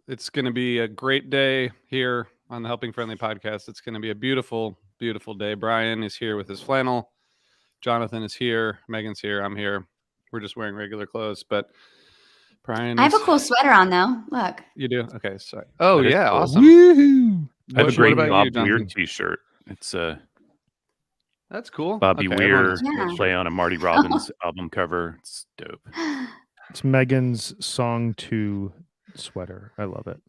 It's going to be a great day here on the Helping Friendly podcast. It's going to be a beautiful, beautiful day. Brian is here with his flannel. Jonathan is here. Megan's here. I'm here. We're just wearing regular clothes, but Brian, I have a cool sweater on though. Look. You do? Okay. Sorry. Oh yeah, cool. awesome. Woohoo! I have a great Bob you, Jonathan? Weir T-shirt. It's that's cool. Bobby Weir Yeah. play on a Marty Robbins album cover. It's dope. It's Megan's Song 2 sweater. I love it.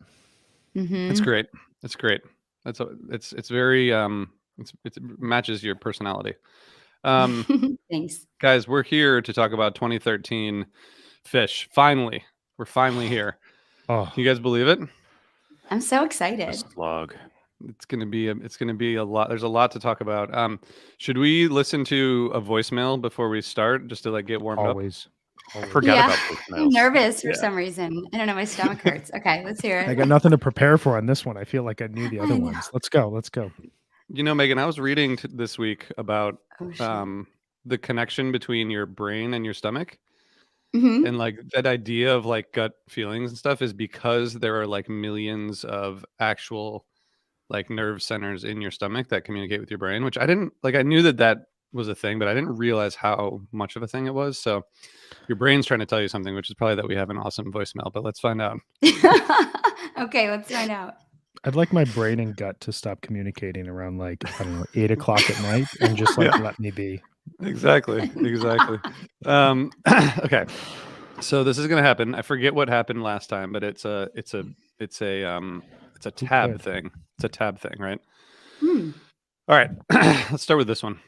Mm-hmm. It's great. It's great. It's very it matches your personality. Thanks. Guys, we're here to talk about 2013 Phish. Finally. We're finally here. Oh, You guys believe it? I'm so excited. Slog. It's gonna be a lot. There's a lot to talk about. Should we listen to a voicemail before we start, just to like get warmed up? always. I forgot about I'm voicemails. nervous for Yeah. some reason. I don't know. My stomach hurts. Okay, let's hear I it. got nothing to prepare for on this one. I feel like I knew the other I know. ones. Let's go. Let's go. You know, Megan, I was reading this week about Oh, shit. the connection between your brain and your stomach, Mhm. and like that idea of like gut feelings and stuff is because there are like millions of actual like nerve centers in your stomach that communicate with your brain, which I didn't like. I knew that was a thing, but I didn't realize how much of a thing it was. So your brain's trying to tell you something, which is probably that we have an awesome voicemail, but let's find out. Okay, let's find out. I'd like my brain and gut to stop communicating around like, I don't know, 8 o'clock at night and just like let me be. Exactly. Okay. So this is gonna happen. I forget what happened last time, but it's a tab could? thing. It's a tab thing, right? Hmm. All right. Let's start with this one.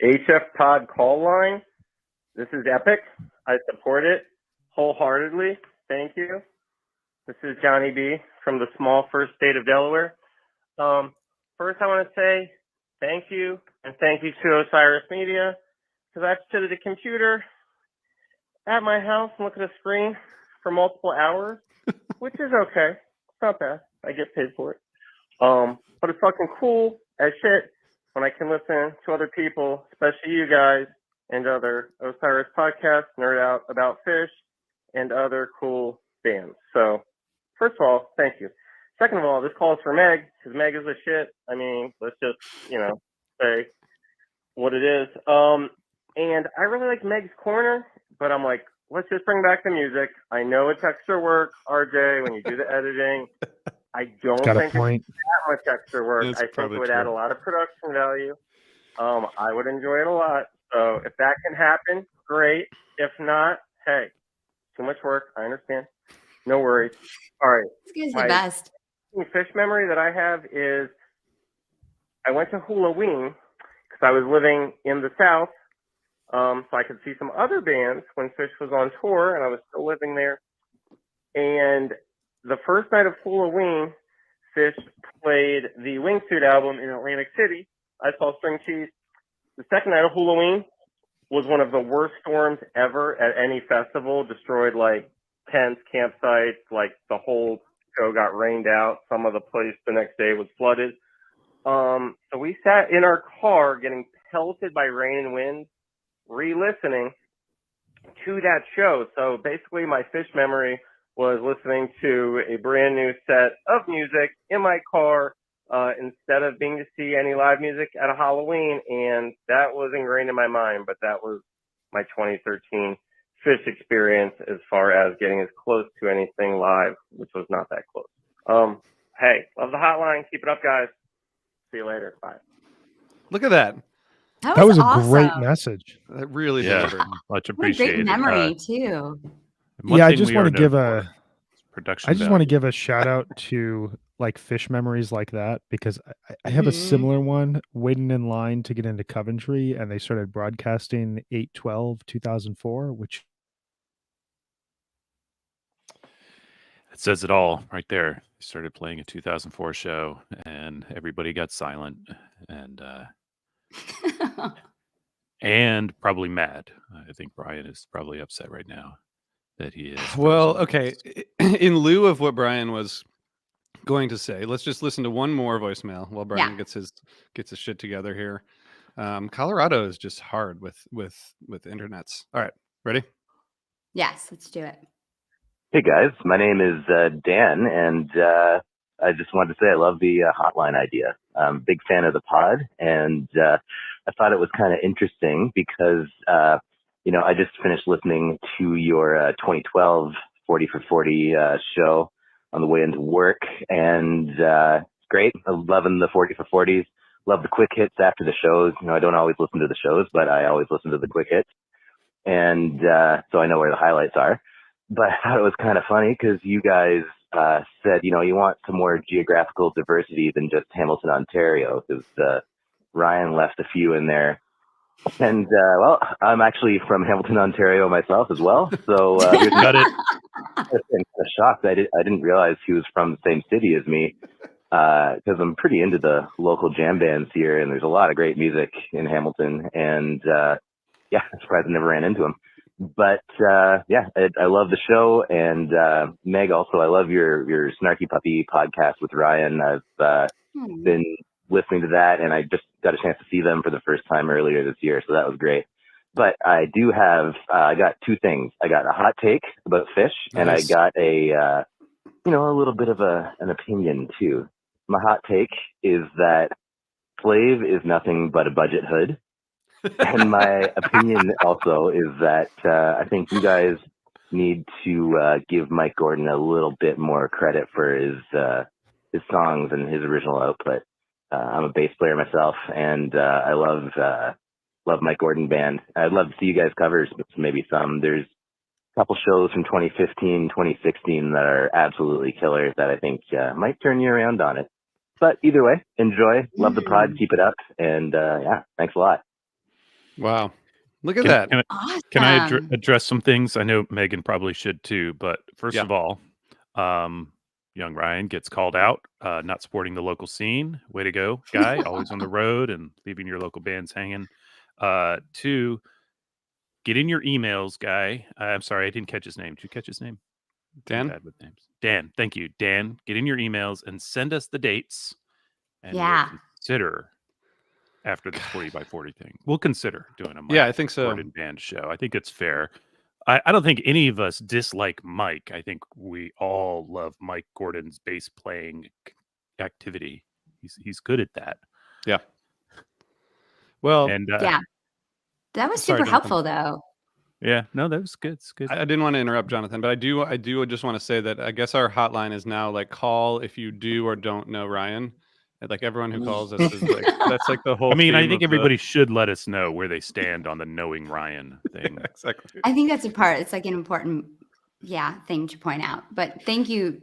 HF Pod call line. This is epic. I support it wholeheartedly. Thank you. This is Johnny B from the small first state of Delaware. First, I want to say thank you, and thank you to Osiris Media, because I've stood at a computer at my house and looked at a screen for multiple hours, which is okay. It's not bad. I get paid for it. But it's fucking cool as shit when I can listen to other people, especially you guys and other Osiris podcasts, nerd out about Phish and other cool bands. So, first of all, thank you. Second of all, this call is for Meg, because Meg is the shit. I mean, let's just, say what it is. And I really like Meg's Corner, but I'm like, let's just bring back the music. I know it's extra work, RJ, when you do the editing. I don't Got a think point. it's that much extra work. That's I think probably it would add true. a lot of production value. I would enjoy it a lot. So if that can happen, great. If not, hey, too much work. I understand. No worries. All right. This guy's My- the best. Phish memory that I have is I went to Halloween because I was living in the South, so I could see some other bands when Phish was on tour, and I was still living there. And the first night of Halloween, Phish played the Wingsuit album in Atlantic City. I saw String Cheese. The second night of Halloween was one of the worst storms ever at any festival. Destroyed like tents, campsites, like the whole show got rained out. Some of the place the next day was flooded. So we sat in our car getting pelted by rain and wind, re-listening to that show. So basically my Phish memory was listening to a brand new set of music in my car instead of being to see any live music at a Halloween. And that was ingrained in my mind, but that was my 2013 Phish experience as far as getting as close to anything live, which was not that close. Hey, love the hotline. Keep it up, guys. See you later. Bye. Look at that. That was a awesome. great message. That really Yeah, delivered. much What a appreciated. great memory too. One Yeah, I thing just we want are to give known a for is production. I just want to value. give a shout out to like Phish memories like that, because I have a Mhm. similar one waiting in line to get into Coventry, and they started broadcasting 8/12/2004, which It says it all right there. He started playing a 2004 show, and everybody got silent, and probably mad. I think Brian is probably upset right now that he is. Well, frozen. okay. In lieu of what Brian was going to say, let's just listen to one more voicemail while Brian gets his shit together here. Colorado is just hard with internets. All right, ready? Yes, let's do it. Hey guys, my name is Dan, and I just wanted to say I love the hotline idea. I'm a big fan of the pod, and I thought it was kind of interesting because, I just finished listening to your 2012 40 for 40 show on the way into work, and it's great. I'm loving the 40 for 40s. Love the quick hits after the shows. I don't always listen to the shows, but I always listen to the quick hits. And so I know where the highlights are. But I thought it was kind of funny because you guys said, you want some more geographical diversity than just Hamilton, Ontario, because Ryan left a few in there. And, well, I'm actually from Hamilton, Ontario myself as well. So Got it. I'm kind of shocked. I didn't realize he was from the same city as me because I'm pretty into the local jam bands here, and there's a lot of great music in Hamilton. And yeah, I'm surprised I never ran into him. But yeah, I love the show. And Meg, also, I love your Snarky Puppy podcast with Ryan. I've been listening to that, and I just got a chance to see them for the first time earlier this year, so that was great. But I do have, I got two things. I got a hot take about Fish, and I got a little bit of an opinion too. My hot take is that Flav is nothing but a budget hood. And my opinion also is that I think you guys need to give Mike Gordon a little bit more credit for his songs and his original output. I'm a bass player myself, and I love Mike Gordon band. I'd love to see you guys covers, maybe some. There's a couple shows from 2015, 2016 that are absolutely killer that I think might turn you around on it. But either way, enjoy. Love the pod. Keep it up. And yeah, thanks a lot. Wow. Look at that. Can I Awesome. address some things? I know Megan probably should too, but first Yeah. of all, young Ryan gets called out, not supporting the local scene. Way to go, guy. Always on the road and leaving your local bands hanging. Two, get in your emails, guy. I'm sorry, I didn't catch his name. Did you catch his name? I'm Dan? bad with names. Dan, thank you. Dan, get in your emails and send us the dates. And Yeah. we'll consider after this 40 by 40 thing. We'll consider doing a Mike Yeah, I think so. Gordon band show. I think it's fair. I don't think any of us dislike Mike. I think we all love Mike Gordon's bass playing activity. He's good at that. Yeah. Well, And Yeah. That was Sorry, super Jonathan. helpful, though. yeah, no, that was good. It's good. I didn't want to interrupt Jonathan, but I do just want to say that I guess our hotline is now like call if you do or don't know Ryan. And, like everyone who calls us is like that's like the whole. I mean, I theme think of the- everybody should let us know where they stand on the knowing Ryan thing. exactly. I think that's a part. It's like an important, thing to point out. But thank you.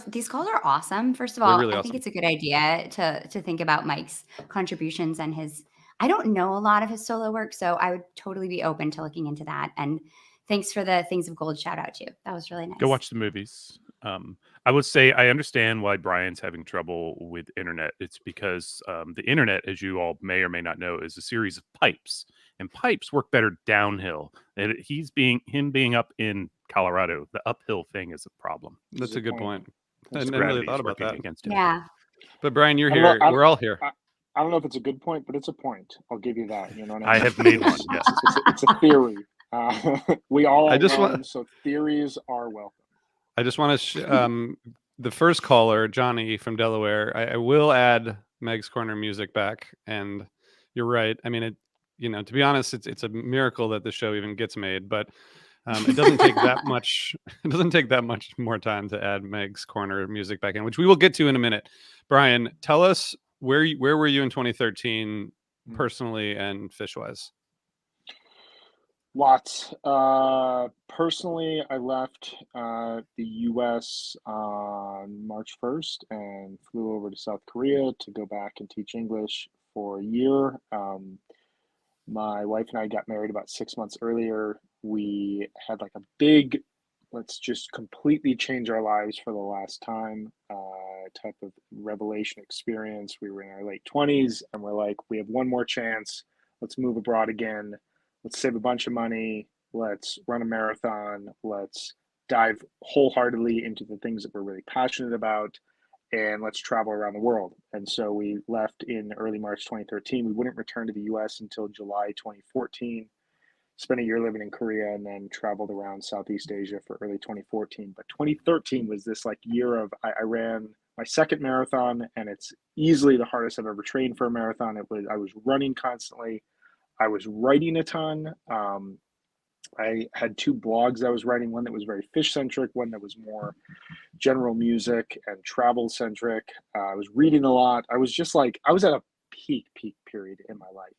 These calls are awesome. First of They're all, really I awesome. think it's a good idea to think about Mike's contributions and his. I don't know a lot of his solo work, so I would totally be open to looking into that. And thanks for the Things of Gold shout out too. That was really nice. Go watch the movies. I would say I understand why Brian's having trouble with internet. It's because the internet, as you all may or may not know, is a series of pipes, and pipes work better downhill. And him being up in Colorado, the uphill thing is a problem. That's a good point. I It's didn't really gravity thought is about working that. against him. Yeah. But Brian, you're I don't know- here. I- We're all here. I don't know if it's a good point, but it's a point. I'll give you that. You know what I I mean? have made one. Yes. It's a theory. We all I just learn, want- so theories are welcome. I just want to the first caller, Johnny from Delaware. I will add Meg's Corner music back, and you're right. I mean, to be honest, it's a miracle that the show even gets made, but it doesn't take that much. It doesn't take that much more time to add Meg's Corner music back in, which we will get to in a minute. Brian, tell us where were you in 2013 personally and Fish-wise? Lots. Personally, I left the U.S. on March 1st and flew over to South Korea to go back and teach English for a year. My wife and I got married about 6 months earlier. We had like a big, let's just completely change our lives for the last time type of revelation experience. We were in our late 20s and we're like, we have one more chance. Let's move abroad again. Let's save a bunch of money. Let's run a marathon. Let's dive wholeheartedly into the things that we're really passionate about. And let's travel around the world. And so we left in early March 2013. We wouldn't return to the US until July 2014. spent a year living in Korea and then traveled around Southeast Asia for early 2014. But 2013 was this like year of I ran my second marathon, and it's easily the hardest I've ever trained for a marathon. I was running constantly. I was writing a ton. I had two blogs I was writing, one that was very fish centric, one that was more general music and travel centric. I was reading a lot. I was just like, I was at a peak period in my life.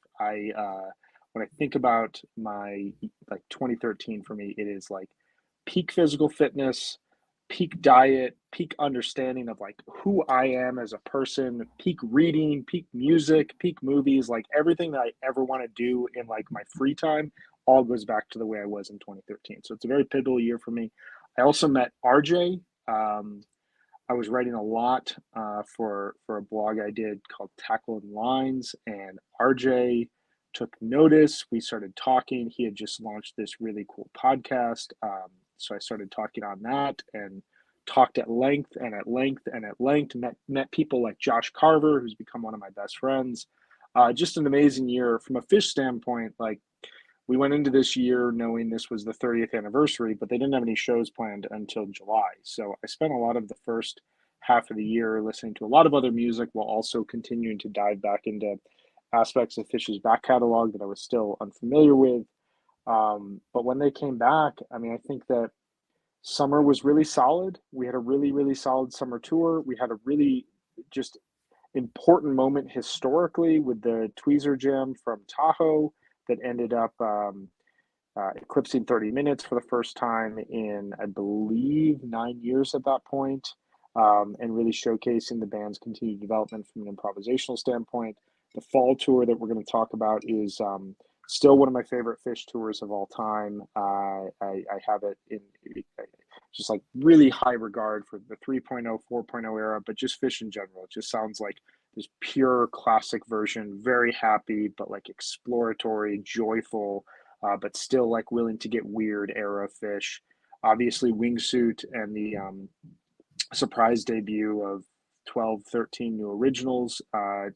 When I think about my like 2013 for me, it is like peak physical fitness, peak diet, peak understanding of like who I am as a person, peak reading, peak music, peak movies, like everything that I ever want to do in like my free time all goes back to the way I was in 2013. So it's a very pivotal year for me. I also met RJ. I was writing a lot for a blog I did called Tackle and Lines, and RJ took notice. We started talking. He had just launched this really cool podcast. So I started talking on that and talked at length and at length and at length. Met people like Josh Carver, who's become one of my best friends. Just an amazing year from a fish standpoint. Like, we went into this year knowing this was the 30th anniversary, but they didn't have any shows planned until July. So I spent a lot of the first half of the year listening to a lot of other music while also continuing to dive back into aspects of Fish's back catalog that I was still unfamiliar with. But when they came back, I mean, I think that summer was really solid. We had a really, really solid summer tour. We had a really just important moment historically with the Tweezer Jam from Tahoe that ended up eclipsing 30 minutes for the first time in, I believe, 9 years at that point, and really showcasing the band's continued development from an improvisational standpoint. The fall tour that we're going to talk about is still one of my favorite Fish tours of all time. I have it in just like really high regard for the 3.0, 4.0 era, but just Fish in general. It just sounds like this pure classic version, very happy, but like exploratory, joyful, but still like willing to get weird era of Fish. Obviously, Wingsuit and the surprise debut of 12, 13 new originals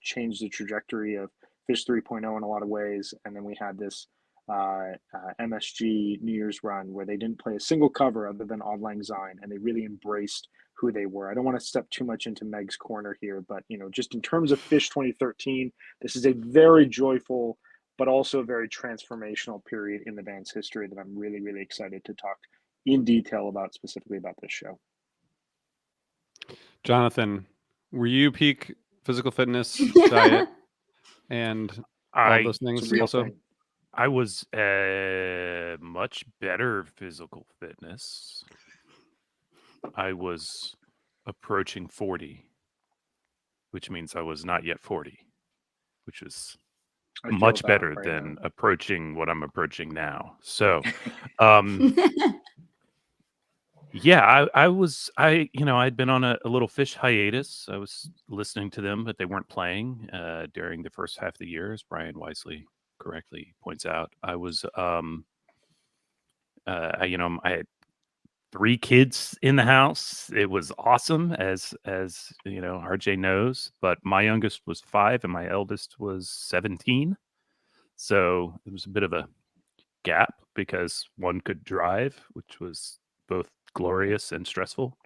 changed the trajectory of Fish 3.0 in a lot of ways. And then we had this MSG New Year's run where they didn't play a single cover other than Auld Lang Syne, and they really embraced who they were. I don't want to step too much into Meg's corner here, but just in terms of Fish 2013, this is a very joyful but also a very transformational period in the band's history that I'm really, really excited to talk in detail about, specifically about this show. Jonathan, were you peak physical fitness, diet, and all those things also? Thing. I was much better physical fitness. I was approaching 40, which means I was not yet 40, which is much better than approaching what I'm approaching now. So, yeah, I'd been on a little Fish hiatus. I was listening to them, but they weren't playing during the first half of the year, as Brian wisely correctly points out. I was, I had 3 kids in the house. It was awesome, as RJ knows. But my youngest was 5 and my eldest was 17. So it was a bit of a gap because one could drive, which was both glorious and stressful.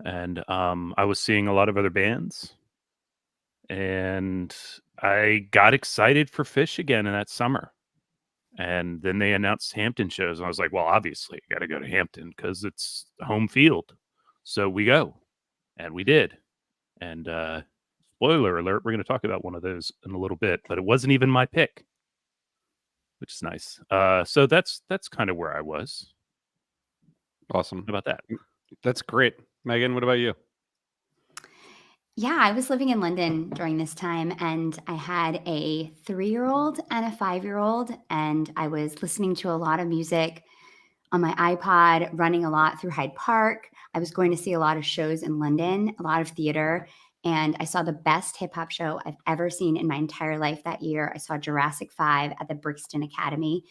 And I was seeing a lot of other bands, and I got excited for Fish again in that summer. And then they announced Hampton shows, and I was like, well, obviously I got to go to Hampton because it's home field. So we go, and we did. And spoiler alert, we're going to talk about one of those in a little bit, but it wasn't even my pick, which is nice. So that's kind of where I was. Awesome. How about that? That's great. Megan, what about you? Yeah, I was living in London during this time, and I had a 3-year-old and a 5-year-old, and I was listening to a lot of music on my iPod, running a lot through Hyde Park. I was going to see a lot of shows in London, a lot of theater, and I saw the best hip hop show I've ever seen in my entire life that year. I saw Jurassic 5 at the Brixton Academy,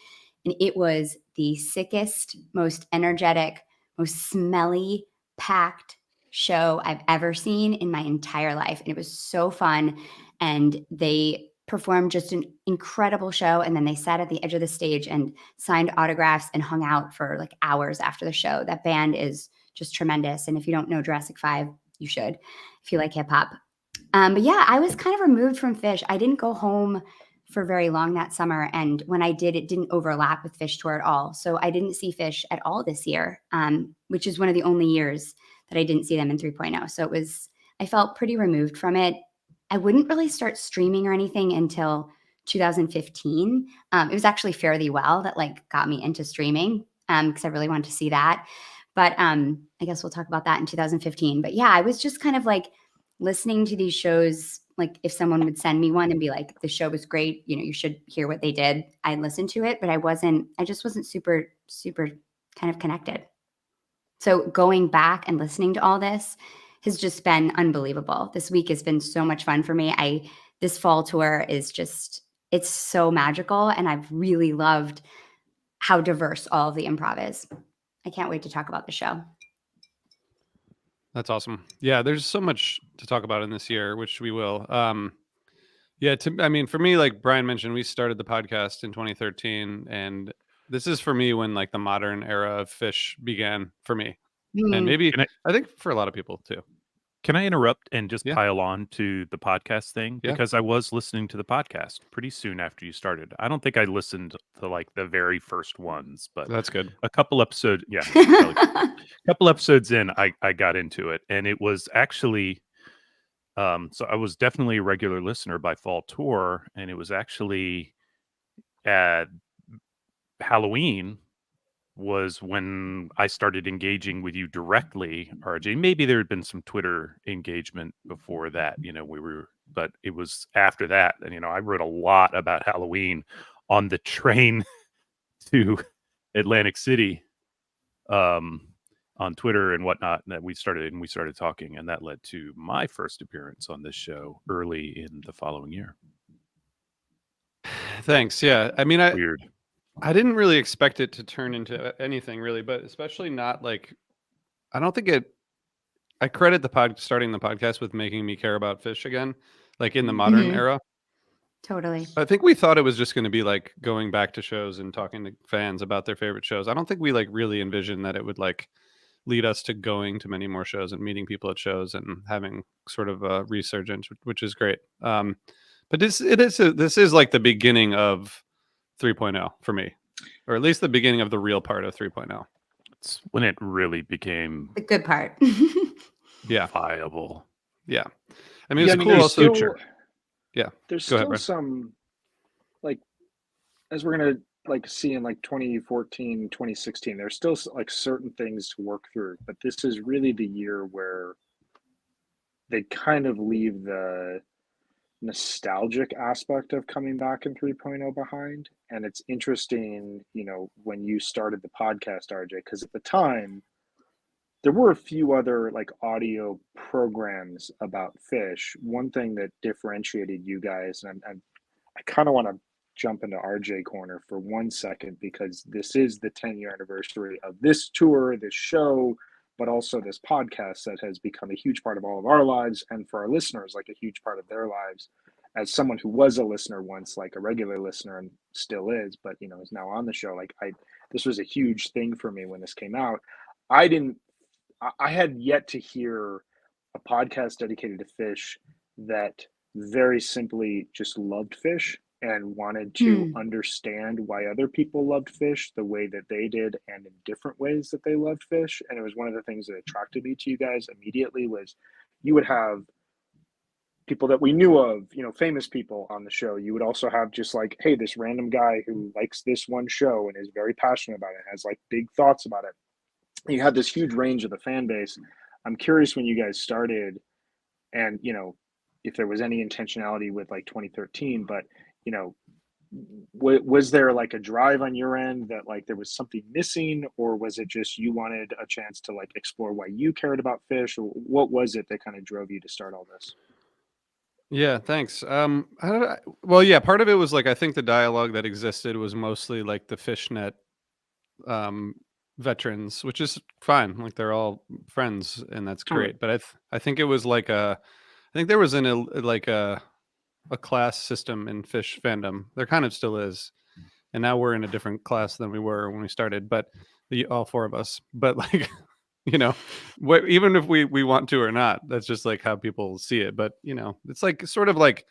and it was the sickest, most energetic, most smelly, packed show I've ever seen in my entire life. And it was so fun. And they performed just an incredible show. And then they sat at the edge of the stage and signed autographs and hung out for like hours after the show. That band is just tremendous. And if you don't know Jurassic 5, you should if you like hip hop. But yeah, I was kind of removed from Phish. I didn't go home for very long that summer. And when I did, it didn't overlap with Phish tour at all. So I didn't see Phish at all this year, which is one of the only years that I didn't see them in 3.0. So I felt pretty removed from it. I wouldn't really start streaming or anything until 2015. It was actually Fare Thee Well that like got me into streaming because I really wanted to see that. But I guess we'll talk about that in 2015. But yeah, I was just kind of like listening to these shows. Like if someone would send me one and be like, the show was great, you should hear what they did, I'd listen to it. But I just wasn't super, super kind of connected. So going back and listening to all this has just been unbelievable. This week has been so much fun for me. This fall tour is just, it's so magical. And I've really loved how diverse all of the improv is. I can't wait to talk about the show. That's awesome. Yeah, there's so much to talk about in this year, which we will. Yeah, for me, like Brian mentioned, we started the podcast in 2013, and this is for me when like the modern era of Phish began for me, and maybe I think for a lot of people too. Can I interrupt and just Yeah. pile on to the podcast thing? Yeah. Because I was listening to the podcast pretty soon after you started. I don't think I listened to like the very first ones, but That's good. a couple episodes, yeah, probably a couple episodes in, I got into it, and it was actually, so I was definitely a regular listener by fall tour, and it was actually at Halloween was when I started engaging with you directly, RJ. Maybe there had been some Twitter engagement before that, but it was after that. And, I wrote a lot about Halloween on the train to Atlantic City, on Twitter and whatnot, that we started talking, and that led to my first appearance on this show early in the following year. Thanks. Yeah. Weird. I didn't really expect it to turn into anything really, but especially not like, I don't think I credit starting the podcast with making me care about Phish again, like in the modern era. Totally. I think we thought it was just going to be like going back to shows and talking to fans about their favorite shows. I don't think we like really envisioned that it would like lead us to going to many more shows and meeting people at shows and having sort of a resurgence, which is great. But this is like the beginning of 3.0 for me, or at least the beginning of the real part of 3.0. It's when it really became the good part. Yeah. Viable. Yeah. I mean, it's cool there's also. still- Yeah. There's Go ahead, still Brian. some, like, as we're going to like see in like 2014, 2016, there's still like certain things to work through, but this is really the year where they kind of leave the nostalgic aspect of coming back in 3.0 behind. And it's interesting, when you started the podcast, RJ, because at the time there were a few other like audio programs about Phish. One thing that differentiated you guys, and I kind of want to jump into RJ corner for 1 second, because this is the 10-year anniversary of this tour, this show, but also this podcast that has become a huge part of all of our lives, and for our listeners, like a huge part of their lives. As someone who was a listener once, like a regular listener and still is, but is now on the show, like this was a huge thing for me when this came out. I had yet to hear a podcast dedicated to Phish that very simply just loved Phish and wanted to understand why other people loved Phish the way that they did, and in different ways that they loved Phish. And it was one of the things that attracted me to you guys immediately. Was you would have people that we knew of, famous people on the show. You would also have just like, hey, this random guy who likes this one show and is very passionate about it, has like big thoughts about it. You had this huge range of the fan base. I'm curious when you guys started, and if there was any intentionality with like 2013, but was there like a drive on your end that like there was something missing, or was it just you wanted a chance to like explore why you cared about Phish, or what was it that kind of drove you to start all this? Yeah, thanks. Well, yeah, part of it was like, I think the dialogue that existed was mostly like the Fishnet veterans, which is fine. Like they're all friends and that's Totally. great. But I think it was like I think there was like a a class system in fish fandom. There kind of still is, and now we're in a different class than we were when we started. But all four of us. But like, you know, even if we want to or not, that's just like how people see it. But you know, it's like sort of like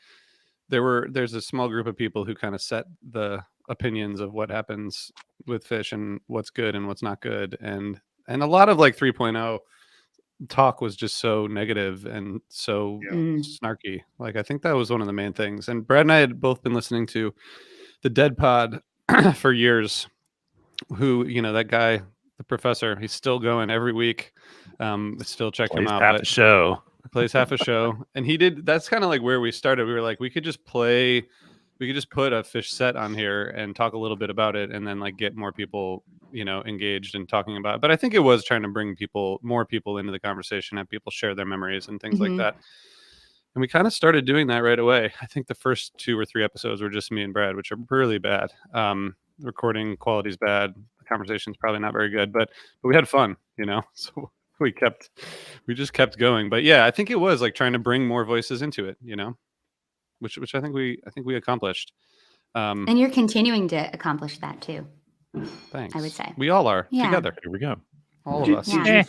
there's a small group of people who kind of set the opinions of what happens with fish and what's good and what's not good, and a lot of like 3.0 talk was just so negative and so snarky. Like I think that was one of the main things. And Brad and I had both been listening to the Dead Pod for years. Who, you know, that guy, the professor, he's still going every week. Still check him out. Half a show. Plays half a show, and he did. That's kind of like where we started. We were like, we could just put a fish set on here and talk a little bit about it, and then like get more people, you know, engaged and talking about it. But I think it was trying to bring more people into the conversation, have people share their memories and things like that. And we kind of started doing that right away. I think the first 2 or 3 episodes were just me and Brad, which are really bad. Recording quality's bad. The conversation's probably not very good, but we had fun, you know. So we just kept going. But yeah, I think it was like trying to bring more voices into it, you know, which I think we accomplished. And you're continuing to accomplish that too. Thanks. I would say we all are Yeah. together. Here we go. All of us. Yeah.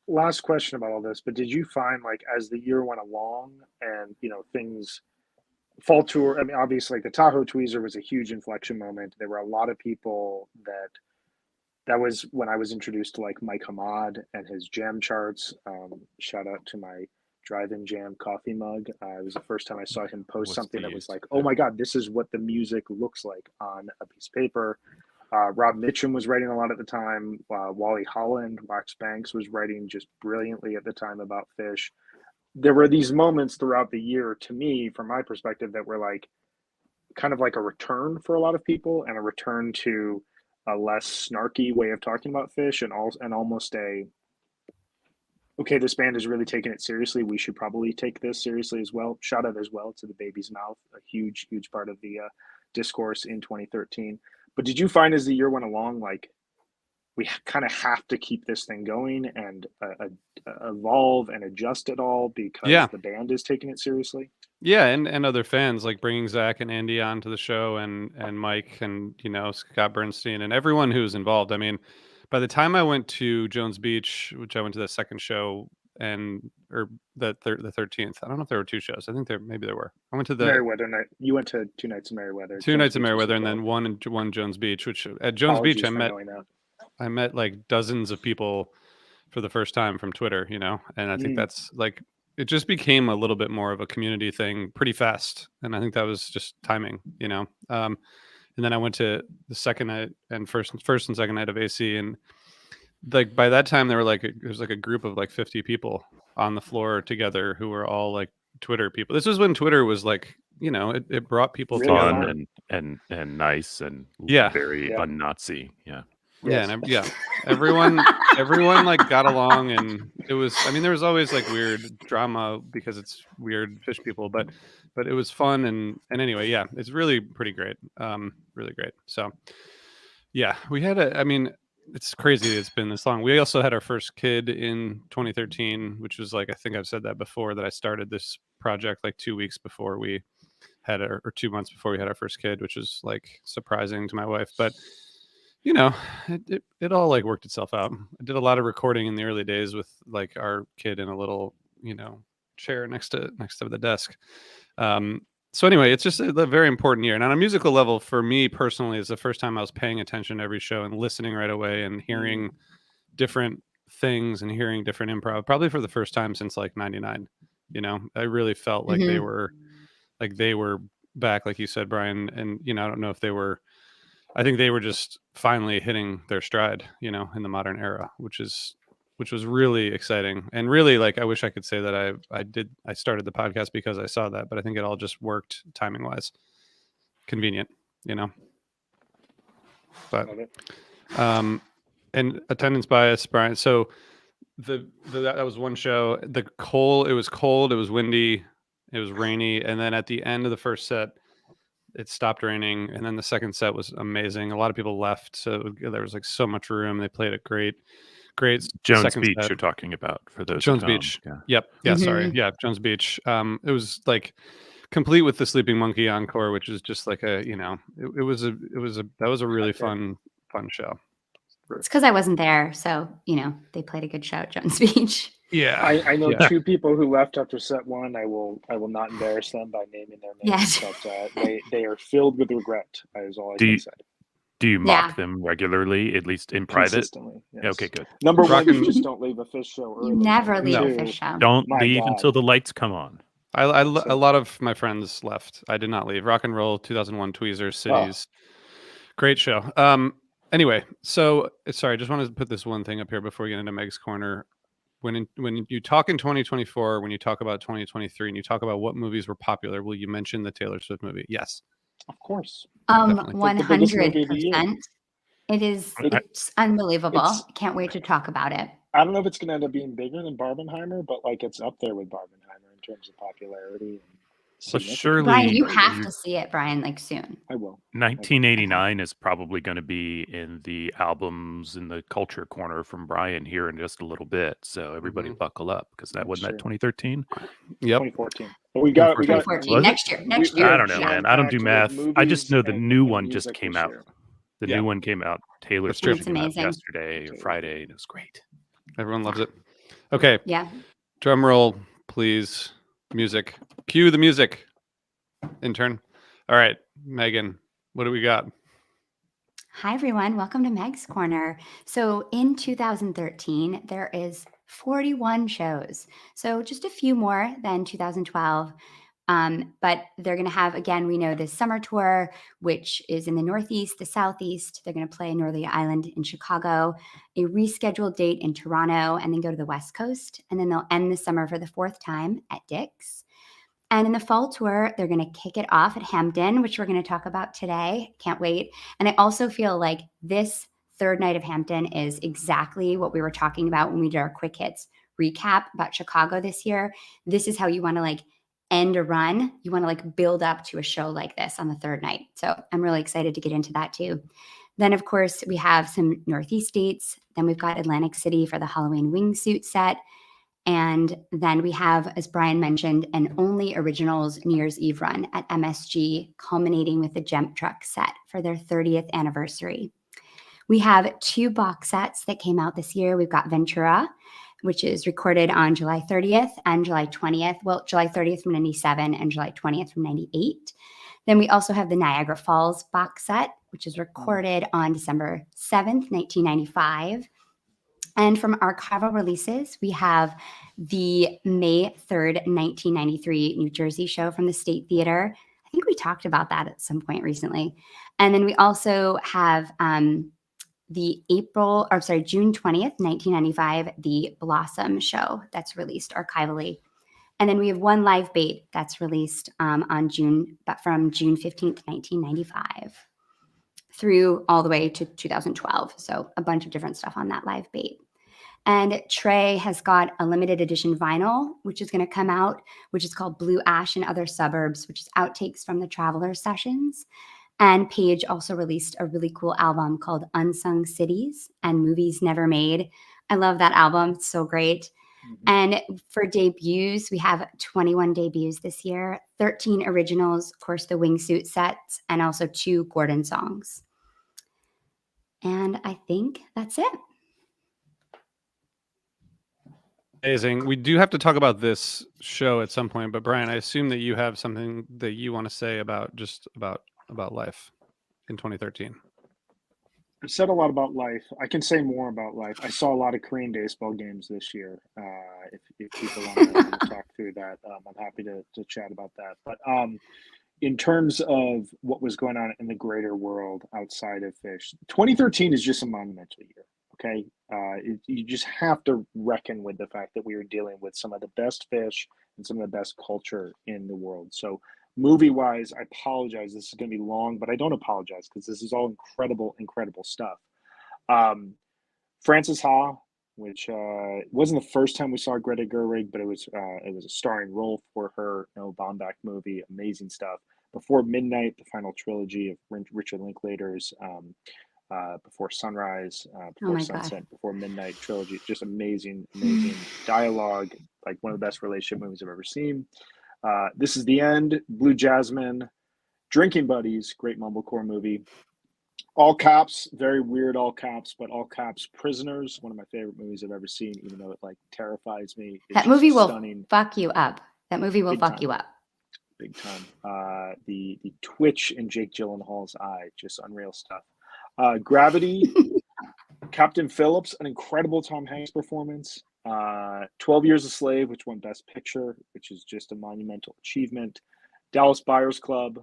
Last question about all this, but did you find like as the year went along and you know things fall to, I mean, obviously like the Tahoe Tweezer was a huge inflection moment. There were a lot of people that was when I was introduced to like Mike Hamad and his jam charts. Shout out to my drive-in jam coffee mug. It was the first time I saw him post something that was like, oh my God, this is what the music looks like on a piece of paper. Rob Mitchum was writing a lot at the time. Wally Holland, Wax Banks was writing just brilliantly at the time about fish. There were these moments throughout the year, to me, from my perspective, that were like kind of like a return for a lot of people and a return to a less snarky way of talking about fish and almost okay, this band is really taking it seriously. We should probably take this seriously as well. Shout out as well to the Baby's Mouth, a huge part of the discourse in 2013. But did you find as the year went along, like we kind of have to keep this thing going and evolve and adjust it all because the band is taking it seriously? Yeah, and other fans, like bringing Zach and Andy onto the show, and Mike and, you know, Scott Bernstein and everyone who's involved. I mean, by the time I went to Jones Beach, which I went to the second show, or the 13th, I don't know if there were 2 shows. I think maybe there were. I went to the Merriweather night. You went to 2 nights of Merriweather. 2 nights of Merriweather, and then one Jones Beach. Which at Jones Beach, I met like dozens of people for the first time from Twitter, you know, and I think that's like, it just became a little bit more of a community thing pretty fast. And I think that was just timing, you know? And then I went to the second night and first and second night of AC. And like, by that time there was like a group of like 50 people on the floor together who were all like Twitter people. This was when Twitter was like, you know, it brought people really together. Fun and nice and very un-Nazi. Yeah. Yeah, and everyone like got along, and it was, I mean, there was always like weird drama because it's weird fish people, but it was fun, and anyway, yeah, it's really pretty great. Really great. So yeah, we had I mean, it's crazy it's been this long. We also had our first kid in 2013, which was like, I think I've said that before, that I started this project like 2 weeks before we had or 2 months before we had our first kid, which was like surprising to my wife, but you know, it all like worked itself out. I did a lot of recording in the early days with like our kid in a little, you know, chair next to the desk. So anyway, it's just a very important year. And on a musical level, for me personally, it's the first time I was paying attention to every show and listening right away and hearing different things and hearing different improv, probably for the first time since like 99. You know, I really felt like they were back, like you said, Brian. And, you know, I don't know if I think they were just finally hitting their stride, you know, in the modern era, which was really exciting. And really, like, I wish I could say that I started the podcast because I saw that, but I think it all just worked timing wise. Convenient, you know. But and attendance bias, Brian. So that was one show. It was cold, it was windy, it was rainy, and then at the end of the first set, it stopped raining, and then the second set was amazing. A lot of people left, so there was like so much room. They played it great. Jones Beach set. You're talking about, for those Jones Beach. Yeah. Yep. Yeah. Sorry. Yeah. Jones Beach. It was like complete with the Sleeping Monkey encore, which is just like a that was a really Okay. fun show. It's because I wasn't there, so they played a good show at Jones Beach. Yeah, I know yeah. 2 people who left after set 1. I will not embarrass them by naming their names, Yes. but they are filled with regret. Is all I Do can you- say. Do you Yeah. mock them regularly, at least in private? Consistently. Yes. Okay, good. Number 1, Rockin'- you just don't leave a fish show early. You never Number leave a 2, fish show. Don't My leave God. until the lights come on. A So- lot of my friends left. I did not leave. Rock and Roll 2001 Tweezers Cities. Great show. Anyway, so sorry, I just wanted to put this one thing up here before we get into Meg's Corner. When you talk in 2024, when you talk about 2023, and you talk about what movies were popular, will you mention the Taylor Swift movie? Yes. Of course. Definitely. It's like the biggest movie of the year. 100%. It is. It's unbelievable. Can't wait to talk about it. I don't know if it's going to end up being bigger than Barbenheimer, but like it's up there with Barbenheimer in terms of popularity. And But significance. surely Brian, you have to see it, Brian, like soon. I will. 1989 is probably going to be in the albums in the culture corner from Brian here in just a little bit. So everybody buckle up, because that wasn't that Sure. 2013. Yep. 2014. But we got 2014. Was it? Next year. Next we year. I are don't know, Yeah. man. I don't do jam-packed math. with I just know the movies new and one just music came this out. year. The Yeah. new one came out. Taylor That's true. Swift It's came out amazing. yesterday or Friday, and it was great. Everyone loves it. Okay, Yeah. drum roll, please. Music. Cue the music. Intern. All right, Megan, what do we got? Hi, everyone. Welcome to Meg's Corner. So in 2013, there is 41 shows. So just a few more than 2012. But they're going to have, again, we know this summer tour, which is in the Northeast, the Southeast. They're going to play Northern Ireland in Chicago, a rescheduled date in Toronto, and then go to the West Coast. And then they'll end the summer for the 4th time at Dick's. And in the fall tour, they're going to kick it off at Hampton, which we're going to talk about today. Can't wait. And I also feel like this 3rd night of Hampton is exactly what we were talking about when we did our quick hits recap about Chicago this year. This is how you want to like end a run. You want to like build up to a show like this on the 3rd night. So I'm really excited to get into that too. Then, of course, we have some Northeast dates. Then we've got Atlantic City for the Halloween wingsuit set. And then we have, as Brian mentioned, an Only Originals New Year's Eve run at MSG, culminating with the Gem Truck set for their 30th anniversary. We have 2 box sets that came out this year. We've got Ventura, which is recorded on July 30th and July 20th. Well, July 30th from 97 and July 20th from 98. Then we also have the Niagara Falls box set, which is recorded on December 7th, 1995. And from archival releases, we have the May 3rd, 1993 New Jersey show from the State Theater. I think we talked about that at some point recently. And then we also have the June 20th, 1995, the Blossom show that's released archivally. And then we have one live bait that's released from June 15th, 1995 through all the way to 2012. So a bunch of different stuff on that live bait. And Trey has got a limited edition vinyl, which is going to come out, which is called Blue Ash and Other Suburbs, which is outtakes from the Traveler Sessions. And Paige also released a really cool album called Unsung Cities and Movies Never Made. I love that album. It's so great. And for debuts, we have 21 debuts this year, 13 originals, of course, the wingsuit sets, and also 2 Gordon songs. And I think that's it. Amazing. We do have to talk about this show at some point, but Brian, I assume that you have something that you want to say about life in 2013. I've said a lot about life. I can say more about life. I saw a lot of Korean baseball games this year. If people want to talk through that, I'm happy to chat about that. But in terms of what was going on in the greater world outside of fish, 2013 is just a monumental year. Okay, you just have to reckon with the fact that we are dealing with some of the best fish and some of the best culture in the world. So movie-wise, I apologize. This is going to be long, but I don't apologize because this is all incredible, incredible stuff. Frances Ha, which wasn't the first time we saw Greta Gerwig, but it was a starring role for her. Baumbach movie, amazing stuff. Before Midnight, the final trilogy of Richard Linklater's Before Sunrise, Before Sunset, God. Before Midnight trilogy. Just amazing, amazing dialogue. Like one of the best relationship movies I've ever seen. This Is the End, Blue Jasmine, Drinking Buddies, great mumblecore movie. All caps, very weird all caps, but all caps, Prisoners, one of my favorite movies I've ever seen, even though it like terrifies me. It's That just movie will stunning, fuck you up. That movie will big fuck time, you up. big time. The twitch in Jake Gyllenhaal's eye, just unreal stuff. Gravity, Captain Phillips, an incredible Tom Hanks performance. 12 Years a Slave, which won Best Picture, which is just a monumental achievement. Dallas Buyers Club,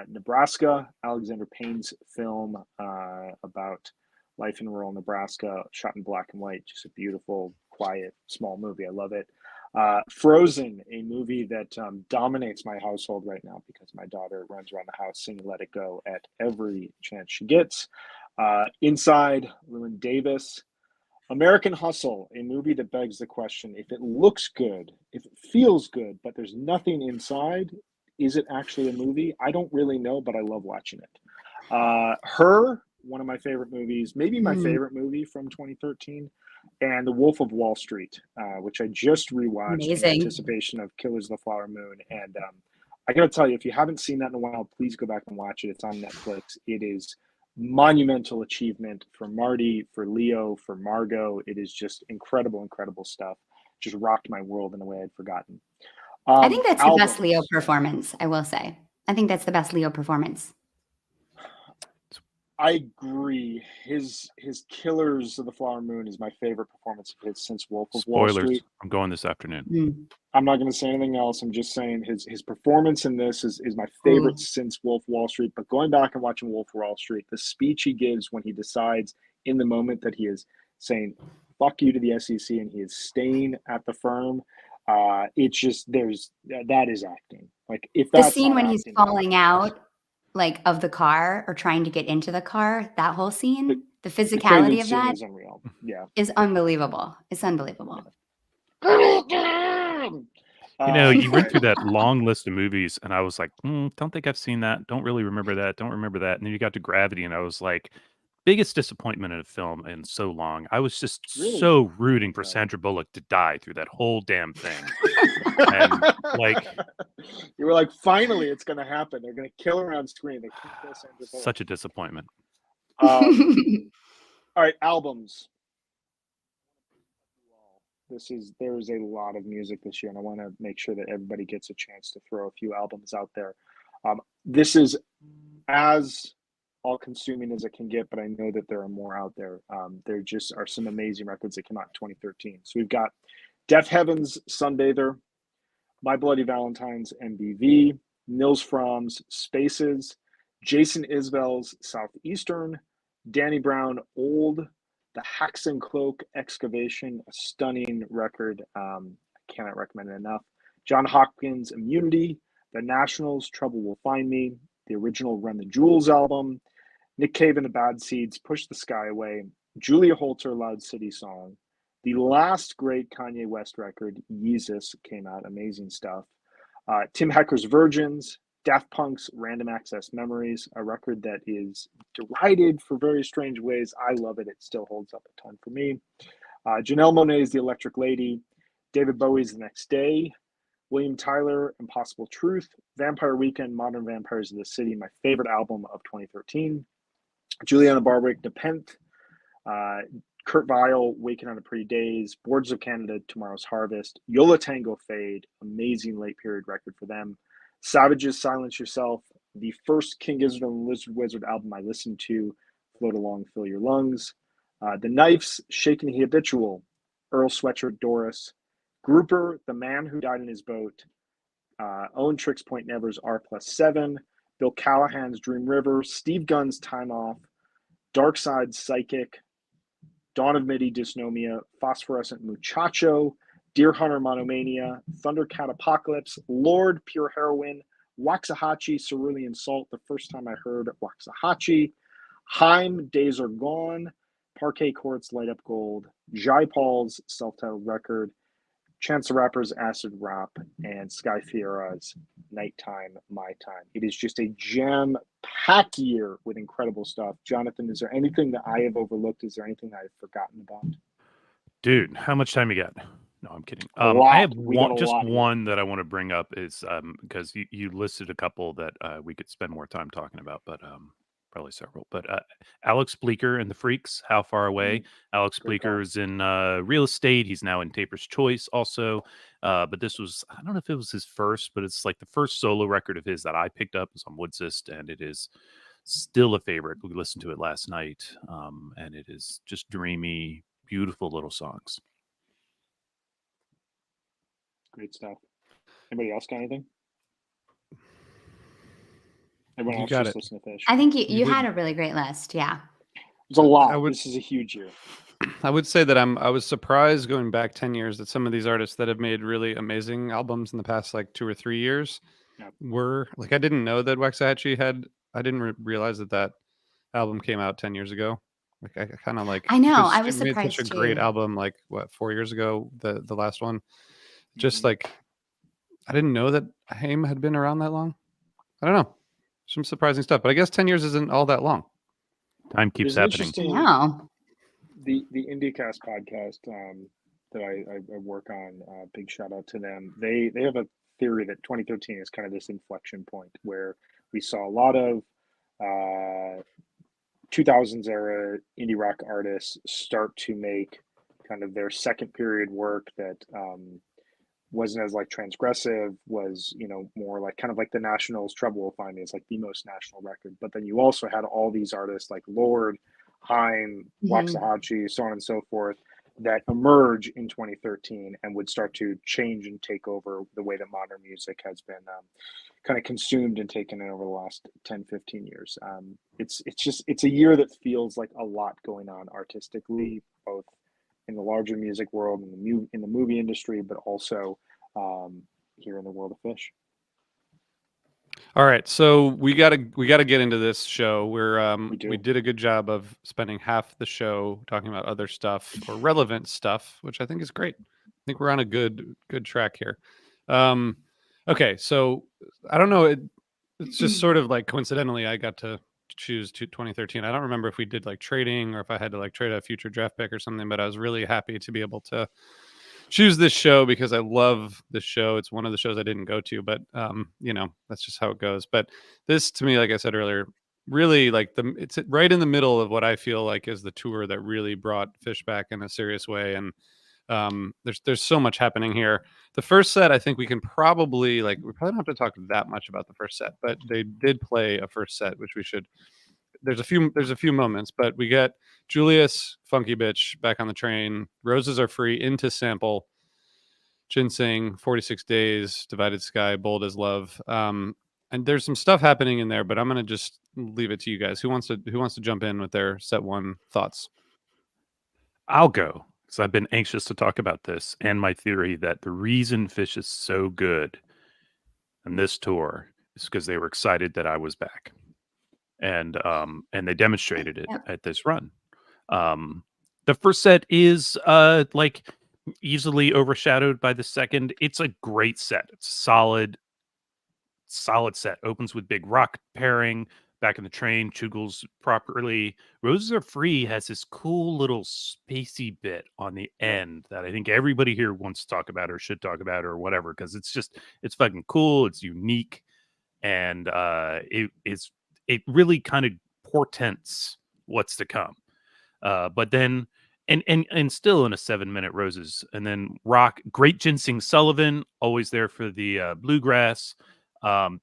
Nebraska, Alexander Payne's film about life in rural Nebraska, shot in black and white. Just a beautiful, quiet, small movie. I love it. Frozen, a movie that dominates my household right now because my daughter runs around the house singing Let It Go at every chance she gets. Inside, Llewyn Davis. American Hustle, a movie that begs the question, if it looks good, if it feels good, but there's nothing inside, is it actually a movie? I don't really know, but I love watching it. Her, one of my favorite movies, maybe my favorite movie from 2013, and The Wolf of Wall Street, which I just rewatched in Amazing. anticipation of Killers of the Flower Moon. And I gotta tell you, if you haven't seen that in a while, please go back and watch it. It's on Netflix. It is monumental achievement for Marty, for Leo, for Margot. It is just incredible stuff. Just rocked my world in a way I'd forgotten. I think that's the best Albums. Leo performance, I will say. I think that's the best Leo performance. I agree. His Killers of the Flower Moon is my favorite performance of his since Wolf of Wall Spoilers. Street. I'm going this afternoon. Mm. I'm not going to say anything else. I'm just saying his performance in this is my favorite since Wolf of Wall Street. But going back and watching Wolf of Wall Street, the speech he gives when he decides in the moment that he is saying "fuck you" to the SEC and he is staying at the firm, it's just that is acting. Like if The that's scene not when he's acting, falling out like of the car or trying to get into the car, that whole scene, the the physicality prelude of scene that is unreal. Yeah. is unbelievable. It's unbelievable. You know, you went Right. through that long list of movies, and I was like, don't think I've seen that. Don't really remember that. Don't remember that. And then you got to Gravity, and I was like, biggest disappointment in a film in so long. I was just Really? so rooting for Right. Sandra Bullock to die through that whole damn thing. And like, you were like, finally, it's going to happen. They're going to kill her on screen. They can't kill Sandra Bullock. such a disappointment. All right, albums. There's a lot of music this year, and I want to make sure that everybody gets a chance to throw a few albums out there. This is as all-consuming as it can get, but I know that there are more out there. There just are some amazing records that came out in 2013. So we've got Deaf Heaven's Sunbather, My Bloody Valentine's MBV, Nils Fromm's Spaces, Jason Isbell's Southeastern, Danny Brown Old, the Hacks and Cloak Excavation, a stunning record. I cannot recommend it enough. John Hopkins Immunity, The Nationals, Trouble Will Find Me, the original Run the Jewels album, Nick Cave and the Bad Seeds, Push the Sky Away, Julia Holter, Loud City Song. The last great Kanye West record, Yeezus, came out. Amazing stuff. Tim Hecker's Virgins, Daft Punk's Random Access Memories, a record that is derided for very strange ways. I love it. It still holds up a ton for me. Janelle Monáe's The Electric Lady, David Bowie's The Next Day, William Tyler, Impossible Truth, Vampire Weekend, Modern Vampires of the City, my favorite album of 2013. Juliana Barwick, Nepenthe, Kurt Vile, Waking on a Pretty Days, Boards of Canada, Tomorrow's Harvest, Yola Tango Fade, amazing late period record for them. Savages, Silence Yourself, the first King Gizzard and the Lizard Wizard album I listened to, Float Along, Fill Your Lungs. The Knifes, Shaking the Habitual, Earl Sweatshirt, Doris. Grouper, The Man Who Died in His Boat, Owen Tricks Point Never's R+7, Bill Callahan's Dream River, Steve Gunn's Time Off, Dark Side Psychic, Dawn of Midi Dysnomia, Phosphorescent Muchacho, Deer Hunter Monomania, Thundercat Apocalypse, Lord Pure Heroin, Waxahachie Cerulean Salt, the first time I heard Waxahachie, Haim Days Are Gone, Parquet Courts Light Up Gold, Jai Paul's self-titled record, Chance the Rapper's Acid Rap, and Sky Fiera's Nighttime, My Time. It is just a jam-packed year with incredible stuff. Jonathan, is there anything that I have overlooked? Is there anything I've forgotten about? Dude, how much time you got? No, I'm kidding. A I lot. have We got a just lot here. one that I want to bring up is because you listed a couple that we could spend more time talking about, but probably several. But Alex Bleeker and the Freaks, How Far Away? Alex Great Bleeker call. is in real estate. He's now in Taper's Choice also. But this was, I don't know if it was his first, but it's like the first solo record of his that I picked up. It's on Woodsist, and it is still a favorite. We listened to it last night, and it is just dreamy, beautiful little songs. Great stuff. Anybody else got anything? Everyone You else got just it. listen to Fish. I think you You had did. a really great list. Yeah. There's a lot. I would- This is a huge year. I would say that I was surprised going back 10 years that some of these artists that have made really amazing albums in the past like 2 or 3 years Yep. were like, I didn't know that Waxahachie had, I didn't realize that album came out 10 years ago. Like I kind of like, I know, because I was she made such a surprised great too. album like what 4 years ago, the last one. Just Mhm. like I didn't know that Haim had been around that long. I don't know. Some surprising stuff, but I guess 10 years isn't all that long. Time keeps There's an happening. interesting No. the IndieCast podcast that I work on. Big shout out to them. They have a theory that 2013 is kind of this inflection point where we saw a lot of 2000s era indie rock artists start to make kind of their second period work that wasn't as like transgressive, was more like kind of like the Nationals' Trouble Will Find Me. It's like the most national record. But then you also had all these artists like Lord, Haim, Waxahachie, so on and so forth, that emerge in 2013 and would start to change and take over the way that modern music has been kind of consumed and taken in over the last 10, 15 years. It's a year that feels like a lot going on artistically, both in the larger music world and in the movie industry, but also here in the world of Fish. All right, so we gotta get into this show. We do. We did a good job of spending half the show talking about other stuff or relevant stuff, which I think is great. I think we're on a good track here. Okay, so I don't know. It's just sort of like coincidentally I got to choose 2013. I don't remember if we did like trading or if I had to like trade a future draft pick or something, but I was really happy to be able to choose this show because I love this show. It's one of the shows I didn't go to, but that's just how it goes. But this to me, like I said earlier, really like it's right in the middle of what I feel like is the tour that really brought Fish back in a serious way. And there's so much happening here. The first set, I think we probably don't have to talk that much about the first set, but they did play a first set, which we should. There's a few moments, but we get Julius, Funky Bitch, Back on the Train, Roses Are Free, Into Sample, Ginseng, 46 Days, Divided Sky, Bold as Love. And there's some stuff happening in there, but I'm gonna just leave it to you guys. Who wants to jump in with their set one thoughts? I'll go because I've been anxious to talk about this and my theory that the reason Fish is so good on this tour is because they were excited that I was back. And they demonstrated it at this run. The first set is like easily overshadowed by the second. It's a great set. It's solid set. Opens with big rock pairing, Back in the Train, Chugles properly. Roses Are Free has this cool little spacey bit on the end that I think everybody here wants to talk about or should talk about or whatever, because it's fucking cool. It's unique. And it really kind of portends what's to come. But then, and still in a 7-minute Roses, and then rock, great Ginseng Sullivan, always there for the bluegrass.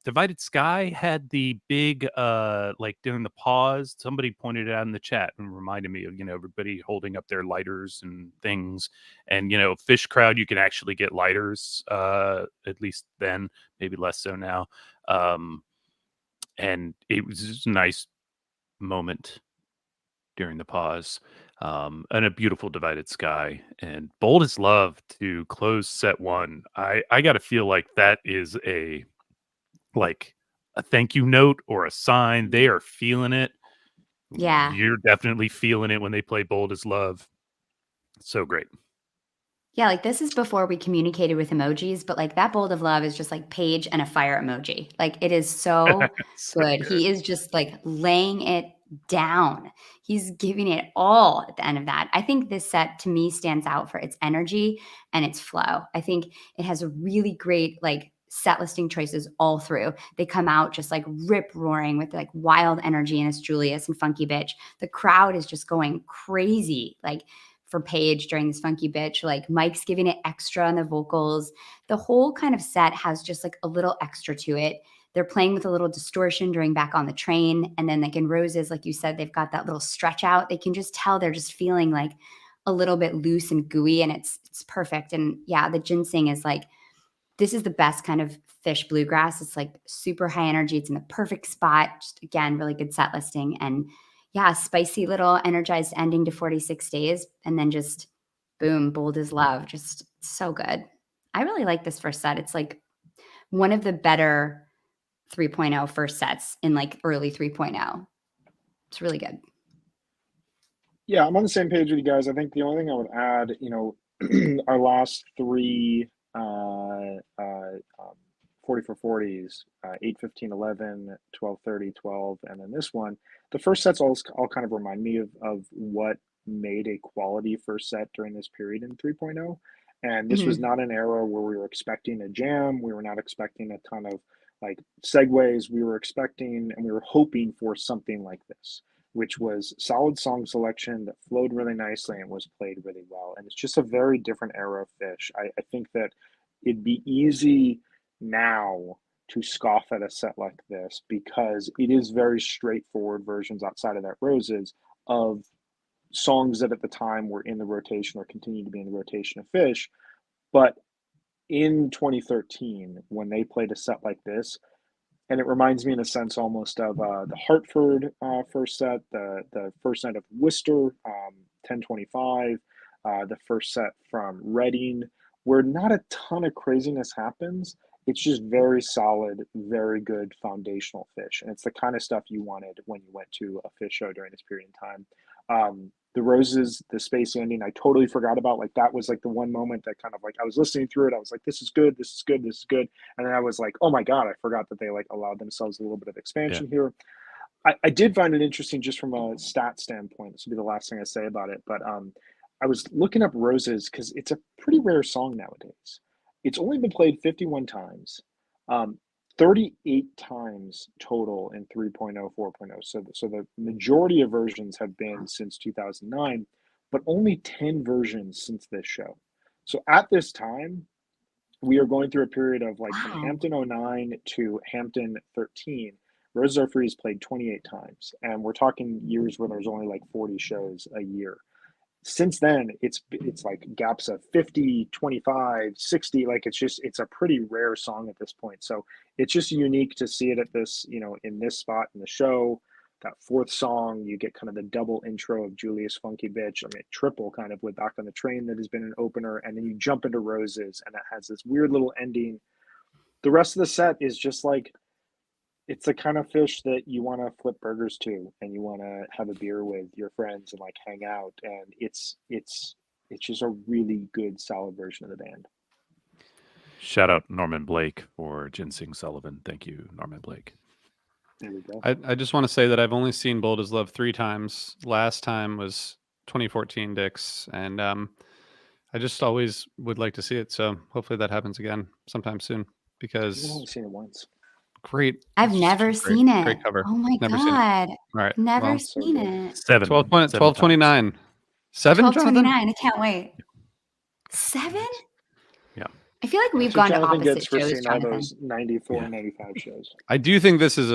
Divided Sky had the big, like during the pause, somebody pointed it out in the chat and reminded me of, everybody holding up their lighters and things. And, Fish crowd, you can actually get lighters, at least then, maybe less so now. And it was just a nice moment during the pause, and a beautiful Divided Sky and Bold as Love to close set one. I got to feel like that is a thank you note or a sign. They are feeling it. Yeah. You're definitely feeling it when they play Bold as Love. So great. Yeah, like this is before we communicated with emojis, but like that Bold of Love is just like Paige and a fire emoji. Like it is so So good. He is just like laying it down. He's giving it all at the end of that. I think this set to me stands out for its energy and its flow. I think it has a really great like set listing choices all through. They come out just like rip roaring with like wild energy, and it's Julius and Funky Bitch. The crowd is just going crazy like for Paige during this Funky Bitch. Like Mike's giving it extra on the vocals. The whole kind of set has just like a little extra to it. They're playing with a little distortion during Back on the Train. And then like in Roses, like you said, they've got that little stretch out. They can just tell they're just feeling like a little bit loose and gooey, and it's perfect. And yeah, the Ginseng is like, this is the best kind of Phish bluegrass. It's like super high energy. It's in the perfect spot. Just again, really good set listing. And yeah, spicy little energized ending to 46 days. And then just boom, Bold as Love. Just so good. I really like this first set. It's like one of the better 3.0 first sets in like early 3.0. It's really good. Yeah, I'm on the same page with you guys. I think the only thing I would add, our last three 40 for 40s, 8, 15, 11, 12, 30, 12, and then this one. The first sets all kind of remind me of what made a quality first set during this period in 3.0. And this was not an era where we were expecting a jam. We were not expecting a ton of like segues. We were expecting and we were hoping for something like this, which was solid song selection that flowed really nicely and was played really well. And it's just a very different era of Phish. I think that it'd be easy now to scoff at a set like this because it is very straightforward versions outside of that Roses of songs that at the time were in the rotation or continue to be in the rotation of Phish. But in 2013, when they played a set like this, and it reminds me in a sense almost of the Hartford first set, the first set of Worcester, 1025, the first set from Reading, where not a ton of craziness happens. It's just very solid, very good foundational Phish. And it's the kind of stuff you wanted when you went to a Phish show during this period of time. The Roses, the space ending, I totally forgot about. Like that was like the one moment that kind of like I was listening through it. I was like, this is good, this is good, this is good. And then I was like, oh my God, I forgot that they like allowed themselves a little bit of expansion here. I did find it interesting just from a stat standpoint. This will be the last thing I say about it. But I was looking up Roses because it's a pretty rare song nowadays. It's only been played 51 times. 38 times total in 3.0, 4.0. So the majority of versions have been since 2009, but only 10 versions since this show. So at this time, we are going through a period of like from Hampton 09 to Hampton 13. Roses Are Free is played 28 times. And we're talking years where there's only like 40 shows a year. Since then, it's like gaps of 50, 25, 60. Like it's a pretty rare song at this point. So it's just unique to see it at this, in this spot in the show. That fourth song, you get kind of the double intro of Julius Funky Bitch. I mean, triple kind of with Back on the Train that has been an opener. And then you jump into Roses and it has this weird little ending. The rest of the set is just like, it's the kind of Phish that you want to flip burgers to and you want to have a beer with your friends and like hang out. And it's just a really good, solid version of the band. Shout out Norman Blake for Ginseng Sullivan. Thank you, Norman Blake. There we go. I just want to say that I've only seen Bold as Love 3 times. Last time was 2014 Dix. And I just always would like to see it. So hopefully that happens again sometime soon because I've only seen it once. Great. I've never seen it. Great cover. Oh my Never seen it. God. All right. Never well, seen it. 1229. 7, Jonathan? 1229. I can't wait. 7? Yeah. I feel like we've That's what gone to Jonathan opposite gets for shows, seeing all Jonathan. those 94, 95 shows. I do think this is